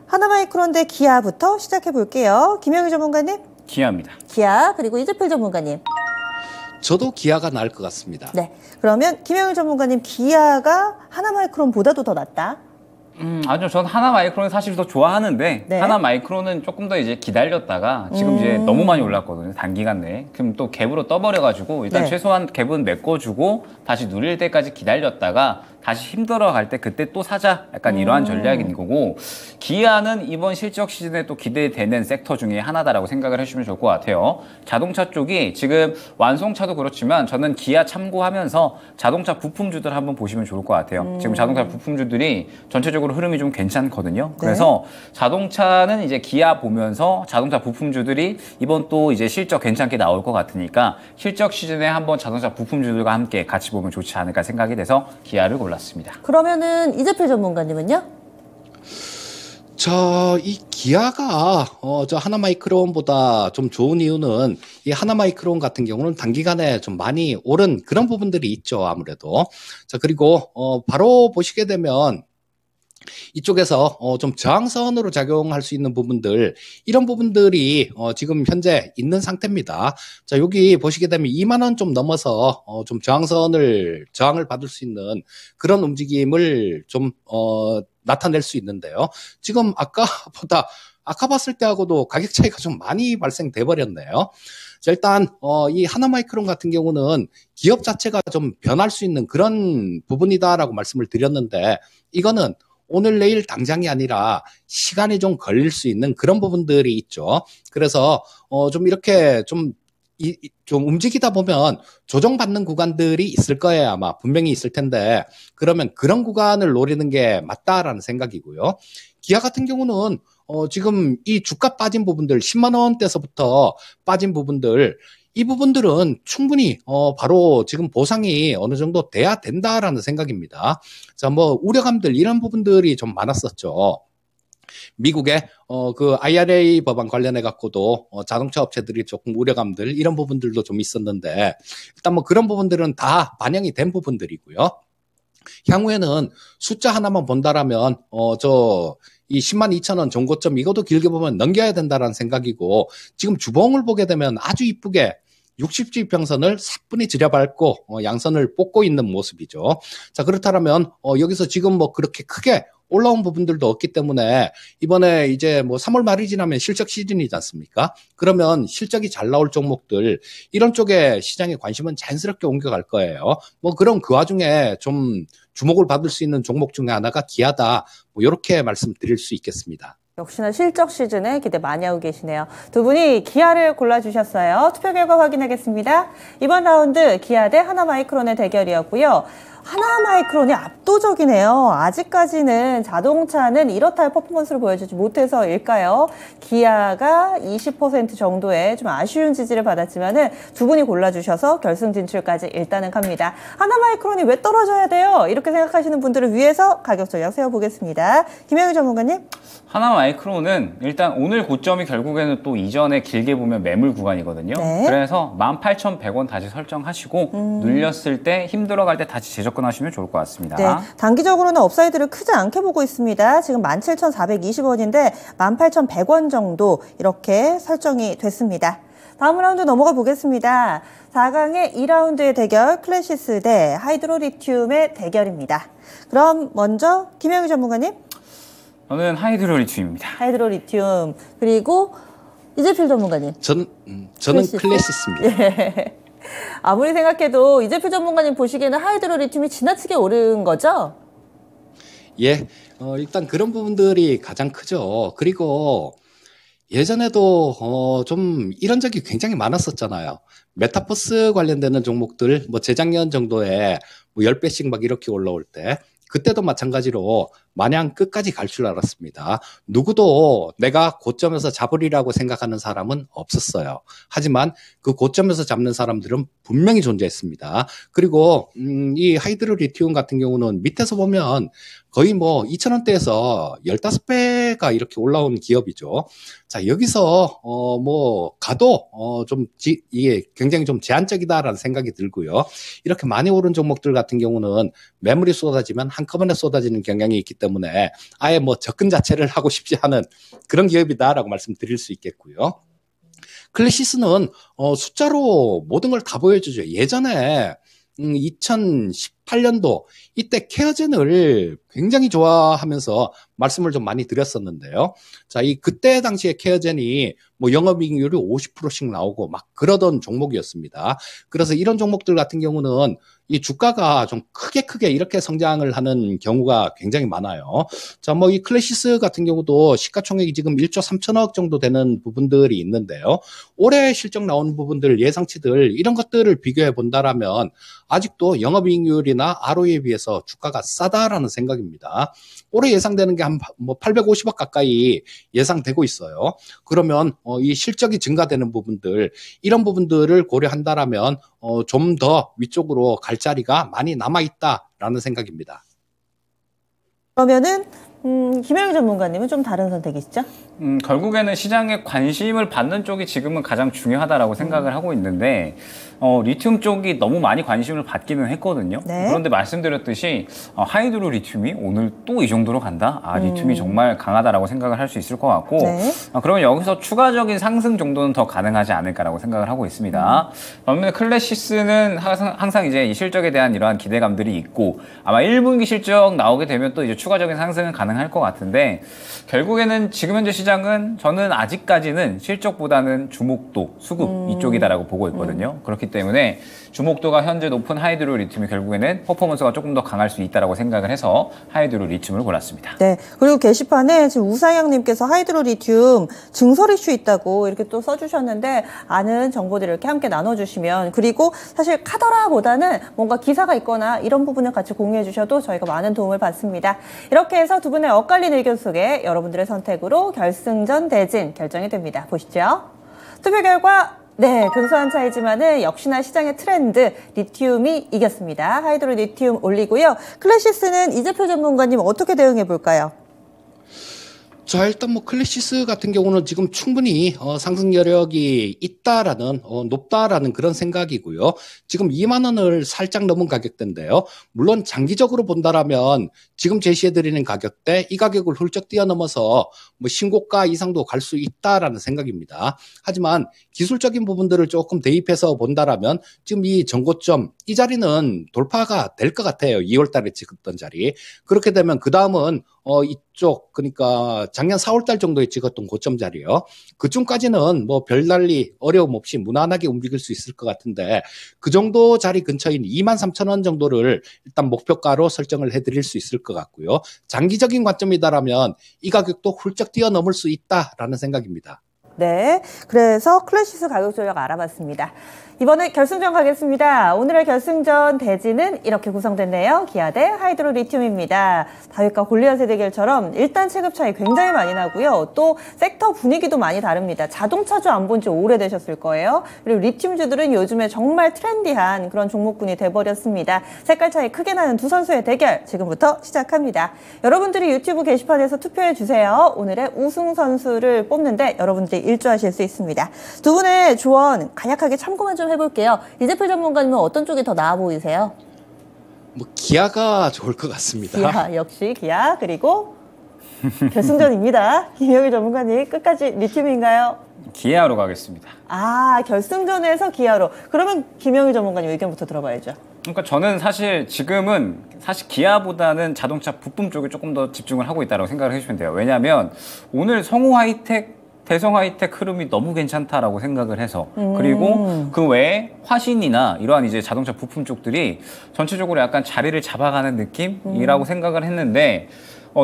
하나마이크론 대 기아부터 시작해 볼게요. 김영희 전문가님. 기아입니다. 기아, 그리고 이재필 전문가님. 저도 기아가 나을 것 같습니다. 네. 그러면 김영일 전문가님, 기아가 하나마이크론보다도 더 낫다? 아니요. 전 하나마이크론을 사실 더 좋아하는데 네. 하나마이크론은 조금 더 이제 기다렸다가 지금 이제 너무 많이 올랐거든요. 단기간 내에. 그럼 또 갭으로 떠버려가지고 일단 네. 최소한 갭은 메꿔주고 다시 누릴 때까지 기다렸다가 다시 힘들어갈 때 그때 또 사자. 약간 이러한 전략인 거고 기아는 이번 실적 시즌에 또 기대되는 섹터 중에 하나다라고 생각을 해주시면 좋을 것 같아요. 자동차 쪽이 지금 완송차도 그렇지만 저는 기아 참고하면서 자동차 부품주들 한번 보시면 좋을 것 같아요. 지금 자동차 부품주들이 전체적으로 흐름이 좀 괜찮거든요. 그래서 자동차는 이제 기아 보면서 자동차 부품주들이 이번 또 이제 실적 괜찮게 나올 것 같으니까 실적 시즌에 한번 자동차 부품주들과 함께 같이 보면 좋지 않을까 생각이 돼서 기아를 골랐습니다. 그러면은 이재필 전문가님은요? 이 기아가 저 하나마이크론보다 좀 좋은 이유는 이 하나마이크론 같은 경우는 단기간에 좀 많이 오른 그런 부분들이 있죠, 아무래도. 자, 그리고 바로 보시게 되면 이쪽에서 좀 저항선으로 작용할 수 있는 부분들, 이런 부분들이 지금 현재 있는 상태입니다. 자, 여기 보시게 되면 2만 원 좀 넘어서 좀 저항을 받을 수 있는 그런 움직임을 좀 나타낼 수 있는데요. 지금 아까 봤을 때하고도 가격 차이가 좀 많이 발생돼 버렸네요. 자, 일단 이 하나마이크론 같은 경우는 기업 자체가 좀 변할 수 있는 그런 부분이다라고 말씀을 드렸는데, 이거는 오늘 내일 당장이 아니라 시간이 좀 걸릴 수 있는 그런 부분들이 있죠. 그래서 좀 이렇게 좀 움직이다 보면 조정받는 구간들이 있을 거예요. 아마 분명히 있을 텐데, 그러면 그런 구간을 노리는 게 맞다라는 생각이고요. 기아 같은 경우는 지금 이 주가 빠진 부분들, 10만 원대에서부터 빠진 부분들, 이 부분들은 충분히 바로 지금 보상이 어느 정도 돼야 된다라는 생각입니다. 자, 뭐 우려감들 이런 부분들이 좀 많았었죠. 미국의 그 IRA 법안 관련해 갖고도 자동차 업체들이 조금 우려감들 이런 부분들도 좀 있었는데, 일단 뭐 그런 부분들은 다 반영이 된 부분들이고요. 향후에는 숫자 하나만 본다라면 이 10만 2천 원 정고점 이것도 길게 보면 넘겨야 된다라는 생각이고, 지금 주봉을 보게 되면 아주 이쁘게 60주 평선을 사뿐히 들여밟고 양선을 뽑고 있는 모습이죠. 자, 그렇다면 여기서 지금 뭐 그렇게 크게 올라온 부분들도 없기 때문에 이번에 이제 뭐 3월 말이 지나면 실적 시즌이지 않습니까? 그러면 실적이 잘 나올 종목들 이런 쪽에 시장의 관심은 자연스럽게 옮겨갈 거예요. 뭐 그럼 그 와중에 좀 주목을 받을 수 있는 종목 중에 하나가 기아다. 뭐 이렇게 말씀드릴 수 있겠습니다. 역시나 실적 시즌에 기대 많이 하고 계시네요. 두 분이 기아를 골라주셨어요. 투표 결과 확인하겠습니다. 이번 라운드 기아 대 하나마이크론의 대결이었고요. 하나마이크론이 압도적이네요. 아직까지는 자동차는 이렇다 할 퍼포먼스를 보여주지 못해서일까요? 기아가 20% 정도의 좀 아쉬운 지지를 받았지만은 두 분이 골라주셔서 결승 진출까지 일단은 갑니다. 하나마이크론이 왜 떨어져야 돼요? 이렇게 생각하시는 분들을 위해서 가격 전략 세워보겠습니다. 김영희 전문가님. 하나마이크론은 일단 오늘 고점이 결국에는 또 이전에 길게 보면 매물 구간이거든요. 네. 그래서 18,100원 다시 설정하시고 눌렸을 때 힘들어갈 때 다시 재접근하시면 좋을 것 같습니다. 네, 단기적으로는 업사이드를 크지 않게 보고 있습니다. 지금 17,420원인데 18,100원 정도 이렇게 설정이 됐습니다. 다음 라운드 넘어가 보겠습니다. 4강의 2라운드의 대결, 클래시스 대 하이드로리튬의 대결입니다. 그럼 먼저 김영희 전문가님. 저는 하이드로리튬입니다. 하이드로리튬. 그리고 이재필 전문가님. 저는 클래시스입니다. 예. 아무리 생각해도 이재필 전문가님 보시기에는 하이드로리튬이 지나치게 오른 거죠? 예, 일단 그런 부분들이 가장 크죠. 그리고 예전에도 좀 이런 적이 굉장히 많았었잖아요. 메타버스 관련되는 종목들, 뭐 재작년 정도에 뭐 10배씩 막 이렇게 올라올 때, 그때도 마찬가지로 마냥 끝까지 갈 줄 알았습니다. 누구도 내가 고점에서 잡으리라고 생각하는 사람은 없었어요. 하지만 그 고점에서 잡는 사람들은 분명히 존재했습니다. 그리고 이 하이드로리튬 같은 경우는 밑에서 보면 거의 뭐 2,000원대에서 15배가 이렇게 올라온 기업이죠. 자, 여기서 뭐 가도 이게 굉장히 좀 제한적이다라는 생각이 들고요. 이렇게 많이 오른 종목들 같은 경우는 매물이 쏟아지면 한꺼번에 쏟아지는 경향이 있기 때문에 아예 뭐 접근 자체를 하고 싶지 않은 그런 기업이다라고 말씀드릴 수 있겠고요. 클래시스는 숫자로 모든 걸 다 보여주죠. 예전에 2018년도 이때 케어젠을 굉장히 좋아하면서 말씀을 좀 많이 드렸었는데요. 자, 그때 당시에 케어젠이 뭐 영업이익률이 50%씩 나오고 막 그러던 종목이었습니다. 그래서 이런 종목들 같은 경우는 이 주가가 좀 크게 이렇게 성장을 하는 경우가 굉장히 많아요. 자, 뭐 이 클래시스 같은 경우도 시가총액이 지금 1조 3천억 정도 되는 부분들이 있는데요. 올해 실적 나오는 부분들, 예상치들 이런 것들을 비교해 본다라면 아직도 영업이익률이나 ROE에 비해서 주가가 싸다라는 생각입니다. 올해 예상되는 게 한 뭐 850억 가까이 예상되고 있어요. 그러면 이 실적이 증가되는 부분들, 이런 부분들을 고려한다라면 좀 더 위쪽으로 갈 자리가 많이 남아 있다라는 생각입니다. 그러면은 김영희 전문가님은 좀 다른 선택이시죠? 결국에는 시장에 관심을 받는 쪽이 지금은 가장 중요하다라고 생각을 하고 있는데 리튬 쪽이 너무 많이 관심을 받기는 했거든요. 네. 그런데 말씀드렸듯이 하이드로 리튬이 오늘 또 이 정도로 간다? 리튬이 정말 강하다라고 생각을 할 수 있을 것 같고 네. 그러면 여기서 추가적인 상승 정도는 더 가능하지 않을까라고 생각을 하고 있습니다. 반면에 클래시스는 항상 이제 이 실적에 대한 이러한 기대감들이 있고 아마 1분기 실적 나오게 되면 또 이제 추가적인 상승은 가능할 것 같은데 결국에는 지금 현재 시장은 저는 아직까지는 실적보다는 주목도, 수급 이쪽이다라고 보고 있거든요. 그렇기 때문에 주목도가 현재 높은 하이드로 리튬이 결국에는 퍼포먼스가 조금 더 강할 수 있다라고 생각을 해서 하이드로 리튬을 골랐습니다. 네. 그리고 게시판에 지금 우상영님께서 하이드로 리튬 증설 이슈 있다고 이렇게 또 써주셨는데 아는 정보들을 이렇게 함께 나눠주시면 그리고 사실 카더라보다는 뭔가 기사가 있거나 이런 부분을 같이 공유해 주셔도 저희가 많은 도움을 받습니다. 이렇게 해서 두 분의 엇갈린 의견 속에 여러분들의 선택으로 결승전 대진 결정이 됩니다. 보시죠. 투표 결과 네, 근소한 차이지만은 역시나 시장의 트렌드 리튬이 이겼습니다. 하이드로 리튬 올리고요. 클래시스는 이재표 전문가님 어떻게 대응해 볼까요? 자, 일단 뭐 클래시스 같은 경우는 지금 충분히 상승 여력이 있다라는 높다라는 그런 생각이고요. 지금 2만 원을 살짝 넘은 가격대인데요. 물론 장기적으로 본다라면 지금 제시해드리는 가격대 이 가격을 훌쩍 뛰어넘어서 뭐 신고가 이상도 갈 수 있다라는 생각입니다. 하지만 기술적인 부분들을 조금 대입해서 본다라면 지금 이 전고점 이 자리는 돌파가 될 것 같아요. 2월달에 찍었던 자리. 그렇게 되면 그 다음은 이쪽 그러니까 작년 4월달 정도에 찍었던 고점 자리요. 그쯤까지는 뭐 별달리 어려움 없이 무난하게 움직일 수 있을 것 같은데 그 정도 자리 근처인 23,000원 정도를 일단 목표가로 설정을 해드릴 수 있을 것 같고요. 장기적인 관점이다라면 이 가격도 훌쩍 뛰어넘을 수 있다라는 생각입니다. 네, 그래서 클래시스 가격 조작 알아봤습니다. 이번에 결승전 가겠습니다. 오늘의 결승전 대진은 이렇게 구성됐네요. 기아 대 하이드로 리튬입니다. 다윗과 골리앗의 대결처럼 일단 체급 차이 굉장히 많이 나고요. 또 섹터 분위기도 많이 다릅니다. 자동차주 안 본 지 오래되셨을 거예요. 그리고 리튬주들은 요즘에 정말 트렌디한 그런 종목군이 돼버렸습니다. 색깔 차이 크게 나는 두 선수의 대결 지금부터 시작합니다. 여러분들이 유튜브 게시판에서 투표해 주세요. 오늘의 우승 선수를 뽑는데 여러분들이 일조하실 수 있습니다. 두 분의 조언 간략하게 참고만 좀 해볼게요. 이재표 전문가님은 어떤 쪽이 더 나아 보이세요? 뭐 기아가 좋을 것 같습니다. 기아, 역시 기아. 그리고 결승전입니다. 김영희 전문가님 끝까지 리튬인가요? 기아로 가겠습니다. 결승전에서 기아로. 그러면 김영희 전문가님 의견부터 들어봐야죠. 그러니까 저는 사실 지금은 기아보다는 자동차 부품 쪽에 조금 더 집중을 하고 있다고 생각을 해주시면 돼요. 왜냐하면 오늘 성우 하이텍 대성 하이텍 흐름이 너무 괜찮다라고 생각을 해서 그리고 그 외에 화신이나 이러한 이제 자동차 부품 쪽들이 전체적으로 약간 자리를 잡아가는 느낌이라고 생각을 했는데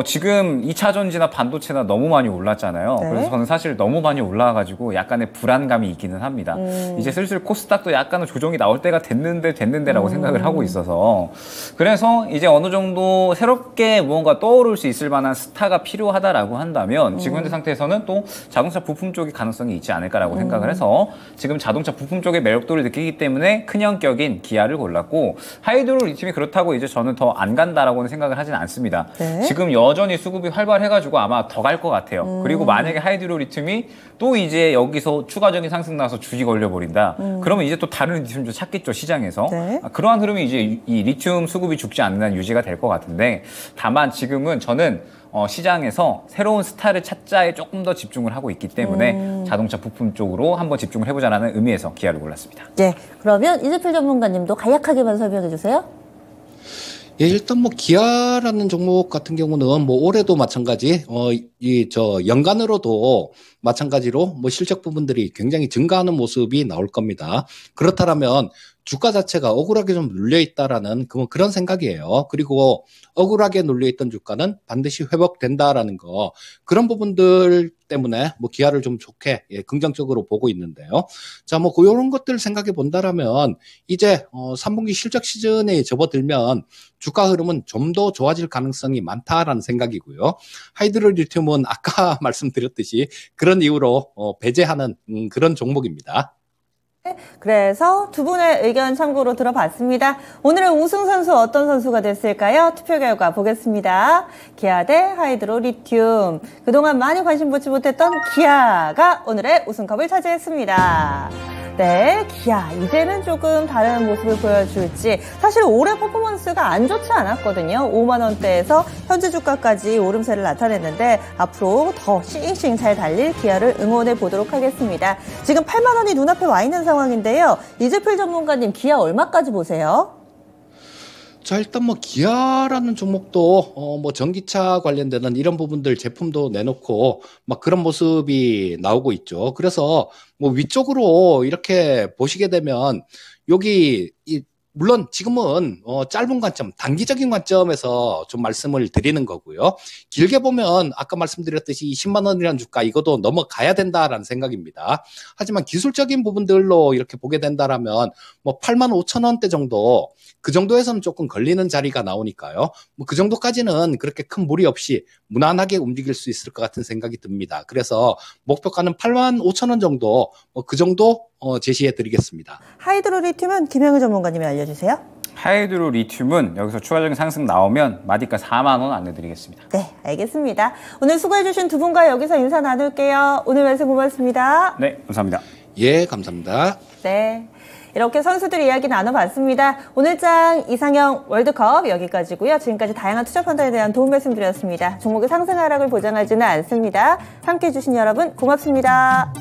지금 2차 전지나 반도체나 너무 많이 올랐잖아요. 네. 그래서 저는 사실 너무 많이 올라와가지고 약간의 불안감이 있기는 합니다. 이제 슬슬 코스닥도 약간은 조정이 나올 때가 됐는데라고 생각을 하고 있어서 그래서 이제 어느 정도 새롭게 무언가 떠오를 수 있을 만한 스타가 필요하다라고 한다면 지금 현재 상태에서는 또 자동차 부품 쪽이 가능성이 있지 않을까라고 생각을 해서 지금 자동차 부품 쪽의 매력도를 느끼기 때문에 큰형격인 기아를 골랐고 하이드로 리튬이 그렇다고 이제 저는 더 안 간다라고는 생각을 하진 않습니다. 네. 지금 여전히 수급이 활발해가지고 아마 더 갈 것 같아요. 그리고 만약에 하이드로 리튬이 또 이제 여기서 추가적인 상승 나서 주기 걸려버린다. 그러면 이제 또 다른 리튬도 찾겠죠, 시장에서. 네. 그러한 흐름이 이제 이 리튬 수급이 죽지 않는 한 유지가 될 것 같은데 다만 지금은 저는 시장에서 새로운 스타를 찾자에 조금 더 집중을 하고 있기 때문에 자동차 부품 쪽으로 한번 집중을 해보자라는 의미에서 기아를 골랐습니다. 네, 그러면 이재필 전문가님도 간략하게만 설명해 주세요. 예, 일단 뭐 기아라는 종목 같은 경우는 뭐 올해도 마찬가지, 연간으로도 마찬가지로 뭐 실적 부분들이 굉장히 증가하는 모습이 나올 겁니다. 그렇다면 주가 자체가 억울하게 좀 눌려 있다라는 그런 생각이에요. 그리고 억울하게 눌려 있던 주가는 반드시 회복된다라는 거, 그런 부분들 때문에 뭐 기아를 좀 좋게, 긍정적으로 보고 있는데요. 자, 뭐 이런 것들 생각해 본다라면 이제 3분기 실적 시즌에 접어들면 주가 흐름은 좀 더 좋아질 가능성이 많다라는 생각이고요. 하이드로리튬은 아까 말씀드렸듯이 그런 이유로 배제하는 그런 종목입니다. 그래서 두 분의 의견 참고로 들어봤습니다. 오늘의 우승 선수 어떤 선수가 됐을까요? 투표 결과 보겠습니다. 기아 대 하이드로리튬. 그동안 많이 관심 보지 못했던 기아가 오늘의 우승컵을 차지했습니다. 네, 기아 이제는 조금 다른 모습을 보여줄지. 사실 올해 퍼포먼스가 안 좋지 않았거든요. 5만 원대에서 현재 주가까지 오름세를 나타냈는데 앞으로 더 싱싱 잘 달릴 기아를 응원해 보도록 하겠습니다. 지금 8만 원이 눈앞에 와 있는 상황인데요. 이재필 전문가님, 기아 얼마까지 보세요? 자, 일단 뭐 기아라는 종목도 뭐 전기차 관련되는 이런 부분들 제품도 내놓고 막 그런 모습이 나오고 있죠. 그래서 뭐 위쪽으로 이렇게 보시게 되면 여기 물론 지금은 짧은 관점, 단기적인 관점에서 좀 말씀을 드리는 거고요. 길게 보면 아까 말씀드렸듯이 10만 원이라는 주가 이것도 넘어가야 된다라는 생각입니다. 하지만 기술적인 부분들로 이렇게 보게 된다라면 뭐 8만 5천 원대 정도, 그 정도에서는 조금 걸리는 자리가 나오니까요. 뭐 그 정도까지는 그렇게 큰 무리 없이 무난하게 움직일 수 있을 것 같은 생각이 듭니다. 그래서 목표가는 8만 5천 원 정도, 그 정도 제시해 드리겠습니다. 하이드로리튬은 김영희 전문가님이 알려주세요. 하이드로리튬은 여기서 추가적인 상승 나오면 마디가 4만 원 안내드리겠습니다. 네, 알겠습니다. 오늘 수고해주신 두 분과 여기서 인사 나눌게요. 오늘 말씀 고맙습니다. 네, 감사합니다. 예, 감사합니다. 네. 이렇게 선수들 이야기 나눠봤습니다. 오늘장 이상형 월드컵 여기까지고요. 지금까지 다양한 투자 판단에 대한 도움 말씀드렸습니다. 종목의 상승 하락을 보장하지는 않습니다. 함께해 주신 여러분 고맙습니다.